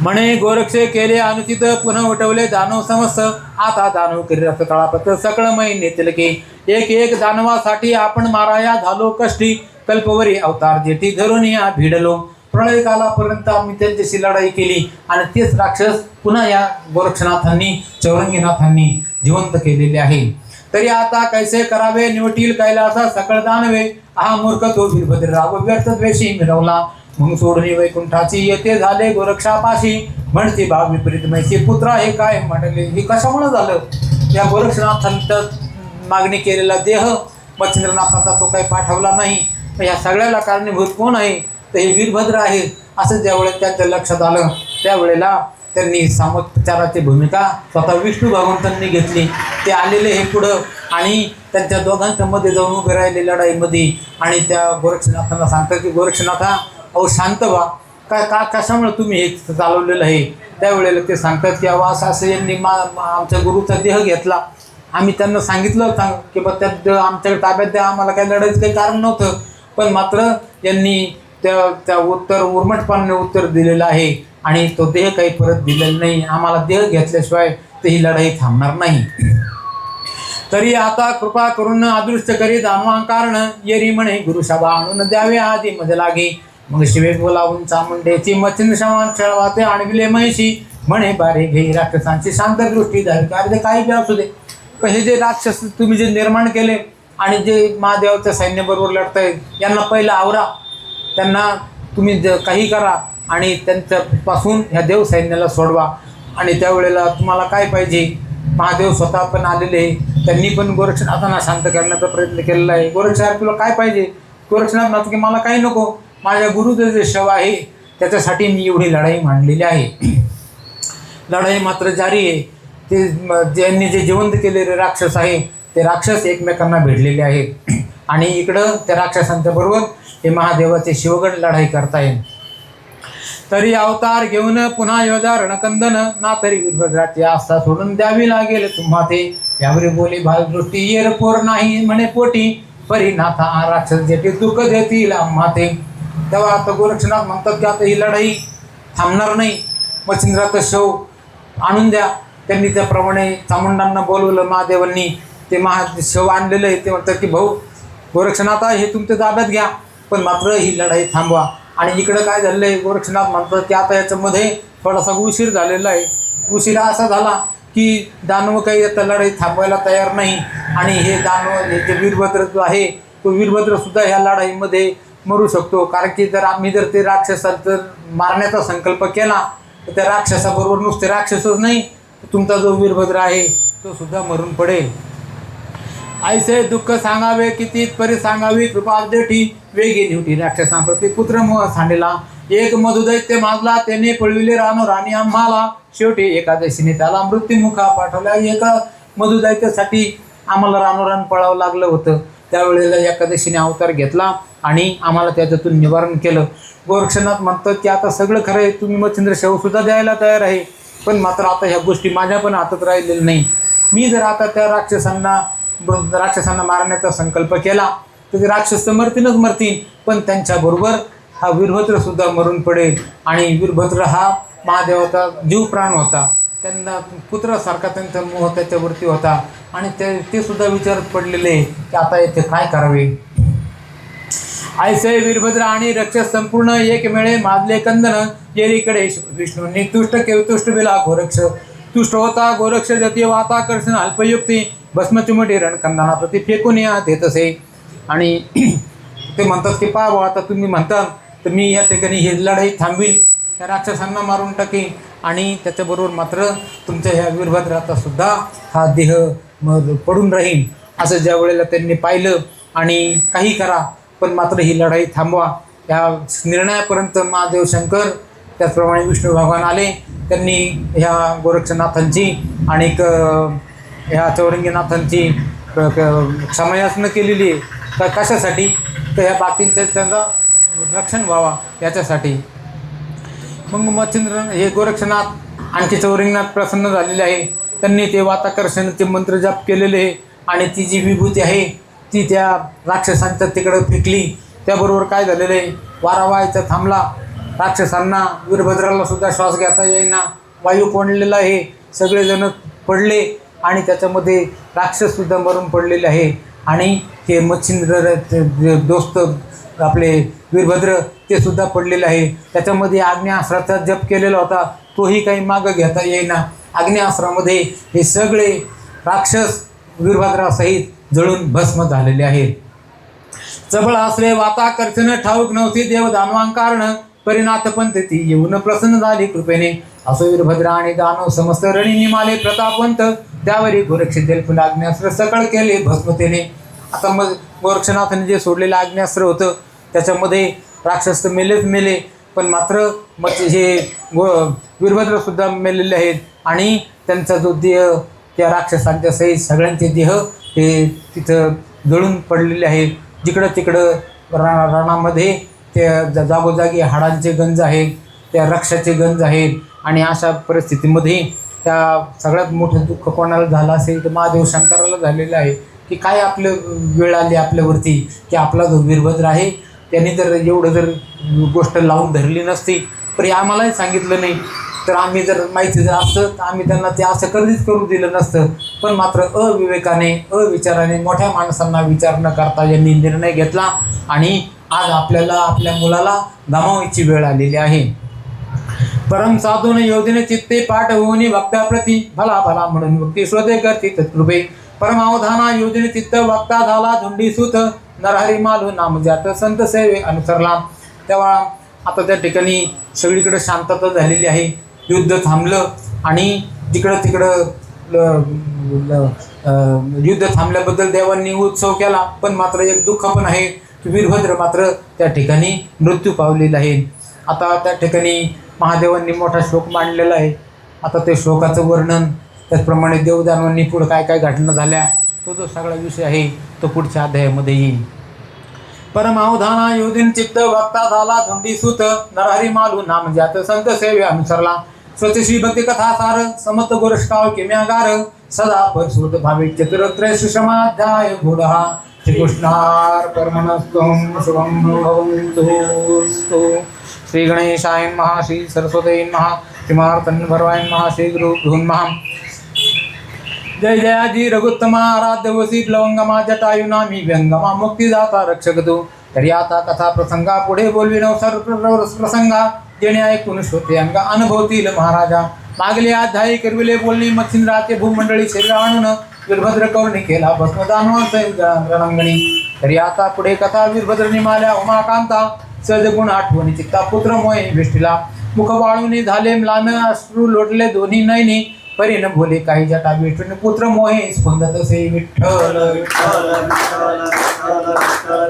म्हणे गोरक्ष केले अनुचित पुन्हा उठवले दानव समस्त, आता दानव करी रथ तळापत सकळमय नेतील की. एक एक दानवासाठी आपण माराया झालो कष्टी, कल्पवरी अवतार जेठी धरून या भिडलो. प्रळय कालापर्यंत आम्ही त्यांच्याशी लढाई केली आणि तेच राक्षस पुन्हा या गोरक्षनाथांनी चौरंगीनाथांनी जिवंत केलेले आहे. तरी आता कैसे करावे निवटील कैलासा सकळ दानवे, हा मूर्ख तो वीरभद्र राव व्यर्थ द्वेषी मिरवला. मग सोडून वैकुंठाची येते झाले गोरक्षापाशी, म्हणते भाव विपरीत मैसी पुत्रा हे काय म्हणले. हे कशामुळे झालं, या गोरक्षनाथांचा मागणी केलेला देह मच्छिंद्रनाथाचा तो काही पाठवला नाही. या सगळ्याला कारणीभूत कोण आहे, तर हे वीरभद्र आहेत असं ज्यावेळेस त्यांच्या लक्षात आलं, त्यावेळेला त्यांनी सामोपचाराची भूमिका स्वतः विष्णू भगवंतांनी घेतली. ते आलेले हे पुढं आणि त्यांच्या दोघांच्या मध्ये जाऊन उभे राहिले लढाईमध्ये. आणि त्या गोरक्षनाथांना सांगतात की गोरक्षनाथा अहो शांत व्हा, काय कशामुळे तुम्ही हे चालवलेलं आहे. त्यावेळेला ते सांगतात की अहो असं यांनी आमच्या गुरुचा देह घेतला. आम्ही त्यांना सांगितलं की बा त्या आमच्याकडे ताब्यात द्या, आम्हाला काही लढायचं काही कारण नव्हतं, पण मात्र यांनी त्या उत्तर उर्मटपणाने उत्तर दिलेलं आहे आणि तो देह काही परत दिलेला नाही. आम्हाला देह घेतल्याशिवाय ते ही लढाई थांबणार नाही. तरी आता कृपा करून अदृश्य करी दानवांकारण, येरी म्हणे गुरुसभा आणून द्यावे आधी मज लागे. मग शिवे बोलावून चामुंडेची मच्छिंद्र शवान छळवाते आणविले महिषी, म्हणे बारे घे राक्षसांची शांत दृष्टी धर. कार्य काही बी असू दे, पण हे जे राक्षस तुम्ही जे निर्माण केले आणि जे महादेवाच्या सैन्याबरोबर लढताय, यांना पहिलं आवरा, त्यांना तुम्ही काही करा आणि त्यांच्यापासून ह्या देव सैन्याला सोडवा. आणि त्यावेळेला तुम्हाला काय पाहिजे, महादेव स्वतः पण आलेले, त्यांनी पण गोरक्षनाथांना शांत करण्याचा प्रयत्न केलेला आहे. गोरक्षनाथ तुला काय पाहिजे, गोरक्षनाथ म्हणतो की मला काही नको, माझ्या गुरुचं जे शव आहे त्याच्यासाठी मी एवढी लढाई मांडलेली आहे. लढाई मात्र जारी आहे. ते ज्यांनी जे जिवंत केलेले राक्षस आहे ते राक्षस एकमेकांना भिडलेले आहेत आणि इकडं त्या राक्षसांच्या बरोबर हे महादेवाचे शिवगण लढाई करताय. तरी अवतार घेऊन पुन्हा योजा रणकंदन, ना तरी वीरभद्राची आस्था सोडून द्यावी लागेल तुम्हा ते. यावरी बोली भालदृष्टी येर पोर नाही म्हणे पोटी, परी नाथा राक्षस जेथे दुःख देतील आम्हा ते. तेव्हा आता गोरक्षनाथ म्हणतात की आता ही लढाई थांबणार नाही, मच्छिंद्राचं शव आणून द्या. त्यांनी त्याप्रमाणे चामुंडांना बोलवलं महादेवांनी. ते शव आणलेलं आहे. ते म्हणतात की भाऊ गोरक्षनाथ हे तुमच्या ताब्यात घ्या, पण मात्र ही लढाई थांबवा. आणि इकडं काय झालेलं आहे, गोरक्षनाथ म्हणतात की आता याच्यामध्ये थोडासा उशीर झालेला आहे. उशीर असा झाला की दानव काही आता लढाई थांबवायला तयार नाही. आणि हे दानव हे जे वीरभद्र जो आहे तो वीरभद्रसुद्धा ह्या लढाईमध्ये मरू शकतो. कारण की जर आम्ही जर ते राक्षसाचा मारण्याचा संकल्प केला तर त्या राक्षसाबरोबर नुसते राक्षसच नाही, तुमचा जो वीरभद्र आहे तो सुद्धा मरून पडेल. ऐसे दुःख सांगावे किती परी सांगावी कृपा देठी, वेगी निवटी राक्षसांप्रती पुत्र मोह सांडला. एक मधुदैत्य माजला त्याने पळविले रानो राणी आम्हाला, शेवटी एकादशीने त्याला मृत्युमुखा पाठवल्या. एका मधुदैत्यासाठी आम्हाला रानोरान पळावं लागलं होतं. त्यावेळेला एकादशीने अवतार घेतला आणि आम्हाला त्याच्यातून निवारण केलं. गोरक्षनाथ म्हणतात की आता सगळं खरं आहे, तुम्ही मच्छिंद्र शवसुद्धा द्यायला तयार आहे, पण मात्र आता ह्या गोष्टी माझ्या पण हातात राहिलेल्या नाही. मी जर आता त्या राक्षसांना मारण्याचा संकल्प केला तर ते राक्षस तर मरतीलच, पण त्यांच्याबरोबर हा वीरभद्रसुद्धा मरून पडेल. आणि वीरभद्र हा महादेवाचा जीव प्राण होता. त्यांना पुत्रासारखा त्यांचा मोह त्याच्यावरती होता आणि ते सुद्धा विचारत पडलेले की आता येथे काय करावे. ऐसे वीरभद्र आणि रक्षस संपूर्ण एक मेळे माजले कंदन, येरीकडे विष्णूंनी तुष्ट बिला गोरक्ष. तुष्ट होता गोरक्ष जती वाता कर्षण अल्पयुक्ती, भस्मचुमटी रणकंदना प्रति फेकून या देतसे. आणि ते म्हणतात की पहा आता तुम्ही म्हणता तर मी या ठिकाणी ही लढाई थांबवीन, त्या राक्षसांना मारून टाकीन आणि त्याच्याबरोबर मात्र तुमच्या ह्या वीरभद्राचा सुद्धा हा देह पडून राहील. असं ज्या वेळेला त्यांनी पाहिलं आणि काही करा पण मात्र ही लढाई थांबवा या निर्णयापर्यंत महादेव शंकर त्याचप्रमाणे विष्णू भगवान आले. त्यांनी ह्या गोरक्षनाथांची आणि ह्या चौरंगीनाथांची क्षमायाचना केलेली आहे. कशासाठी तर ह्या बाकींचं त्यांचं रक्षण व्हावा याच्यासाठी. मग मच्छिंद्र हे गोरक्षनाथ आणखी चौरंगीनाथ प्रसन्न झालेले आहे. त्यांनी ते वाताकर्षणाचे मंत्र जाप केलेले आहे आणि ती जी विभूती आहे ती त्या राक्षसांच्या तिकडं फेकली. त्याबरोबर काय झालेलं आहे, वारा व्हायचा थांबला. राक्षसांना वीरभद्राला सुद्धा श्वास घेता येईना, वायू कोंडलेला आहे. सगळेजण पडले आणि त्याच्यामध्ये राक्षससुद्धा मरून पडलेले आहे. आणि हे मच्छिंद्र दोस्त आपले वीरभद्र ते सुद्धा पडलेले आहे. त्याच्यामध्ये आग्नेयास्त्राचा जप केलेला होता तोही काही मागं घेता येईना. आग्नेयास्त्रामध्ये हे सगळे राक्षस वीरभद्रासहित जळून भस्म झालेले आहेत. चबळ असले वाताकर्षण ठाऊक नव्हती देव दानवांकारण, परिनाथ पण ती येऊन प्रसन्न झाली कृपेने. असो वीरभद्र आणि दानव समस्त रणी निमाले प्रतापवंत, त्यावरी गोरक्ष तेलफुल आग्नेयास्त्र सकळ केले भस्मतेने. आता मग गोरक्षनाथाने जे सोडलेलं आग्नेयास्त्र होतं त्याच्यामध्ये राक्षस तर मेले, पण मात्र मग हे वीरभद्रसुद्धा मेलेले आहेत आणि त्यांचा जो देह त्या राक्षसांच्या सहित सगळ्यांचे देह हे तिथं जळून पडलेले आहेत. जिकडं तिकडं रानामध्ये त्या जागोजागी हाडांचे गंज आहेत, त्या रक्षाचे गंज आहेत. आणि अशा परिस्थितीमध्ये त्या सगळ्यात मोठं दुःख कोणाला झालं असेल तर महादेव शंकराला झालेलं आहे की काय आपलं वेळ आली आपल्यावरती की आपला जो वीरभद्र आहे त्यांनी जर एवढं जर गोष्ट लावून धरली नसती तरी आम्हालाही सांगितलं नाही तर आम्ही जर माहिती जर असतं तर आम्ही त्यांना ते असं कधीच करू दिलं नसतं. पण मात्र अविचाराने मोठ्या माणसांना विचार न करता यांनी निर्णय घेतला आणि आज आपल्याला आपल्या मुलाला गमावायची वेळ आलेली आहे. परम साधून योजने चित्ते पाठ होऊनी वक्त्याप्रती भला भला म्हणून मुक्ती शोधे करते तत्कृपे. परमावधाना योजने चित्त वक्ता झाला धुंडी सुत, नरहरी मालू नाम जात संत सेवे अनुसरला. तेव्हा आता त्या ठिकाणी सगळीकडे शांतता झालेली आहे. युद्ध थांबलं आणि जिकडं तिकडं युद्ध थांबल्याबद्दल देवांनी उत्सव केला. पण मात्र एक दुःख पण आहे की वीरभद्र मात्र त्या ठिकाणी मृत्यू पावलेला आहे. आता त्या ठिकाणी महादेवांनी मोठा शोक मांडलेला आहे. आता ते शोकाचं वर्णन त्याचप्रमाणे देवदानवांनी पुढं काय काय घटना झाल्या तो जो सगळा विषय आहे तो पुढच्या अध्यायामध्ये येईल. परमावधाना योधीन चित्त वक्ता झाला धुंडी सुत नरहरी मालू नाम ज्यात संत सेवे अनुसरला स्वतःशी भक्ती कथा सार समत गोरष्काव किम्यागार सदा परसुत भाविक चतुरत्रय सुषमाध्याय गुढहा श्रीकृष्णार परमनस्तुं शुभं भवन्तु. श्री गणेशाय नमः. श्री सरस्वती नमः. श्री मार्तंड भरवाय नमः. श्री गुरुभ्यो नमः. जय जयाजी रघुत्तमा आराध्य वसी प्लवंगमा जटायुनामी व्यंगमा मुक्तिदाता रक्षक तू. तरी आता कथा प्रसंगा पुढे बोलविनो सर्व प्रसंगा जेणे ऐकून श्रोते अंगा अनुभवतील महाराजा. मागले अध्यायी करविले बोलणे मच्छिंद्राचे भूमंडळी शरीर आणून वीरभद्र कौरणी केला भस्मदान रणांगणी. तरी आता पुढे कथा वीरभद्र निमाल्या उमाकांता सजगुण आठवणी चित्ता पुत्र मोहे भेष्टीला मुख बाळूनी झाले म्लान अश्रू लोटले दोन्ही नयनी परीन भोले काही जटा विठ्ठल पुत्र मोहे स्पंदत असे विठ्ठल विठ्ठल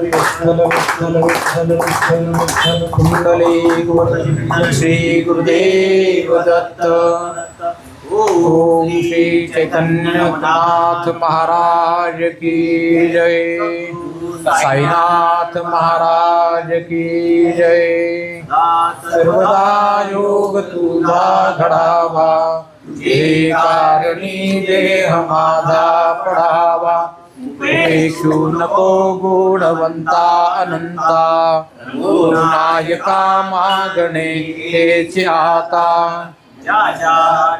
विठ्ठल विठ्ठल विठ्ठल विठ्ठल विठ्ठल कुंडले गोवर्धन श्री गुरुदेव दत्त. ओम श्री चैतन्यनाथ महाराज की जय. साईनाथ महाराज की जय. सर्वदा योग तुझा घडावा जे कारणी देह माझा पडावा. उपेक्षू नको गुणवंता अनंता नायका मागणे हेच आता.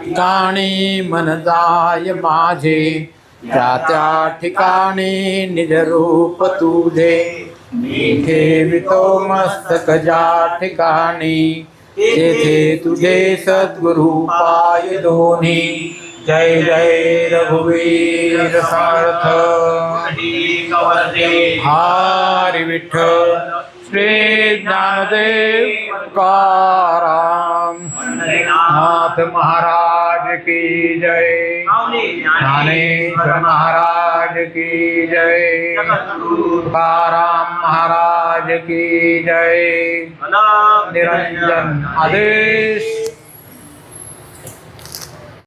ठिकाणी मन जाय माझे त्या त्या ठिकाणी निज रूप तुझे. मी ठेवितो मस्तक ज्या ठिकाणी तेथे तुझे सद्गुरु पाय दोन्ही. जय जय रघुवीर समर्थ हरी विठ्ठल. श्री ज्ञानदेव तुकाराम नाथ महाराज की जय. ज्ञानेश्वर महाराज की जय. तुकाराम महाराज की जय. निरंजन आदेश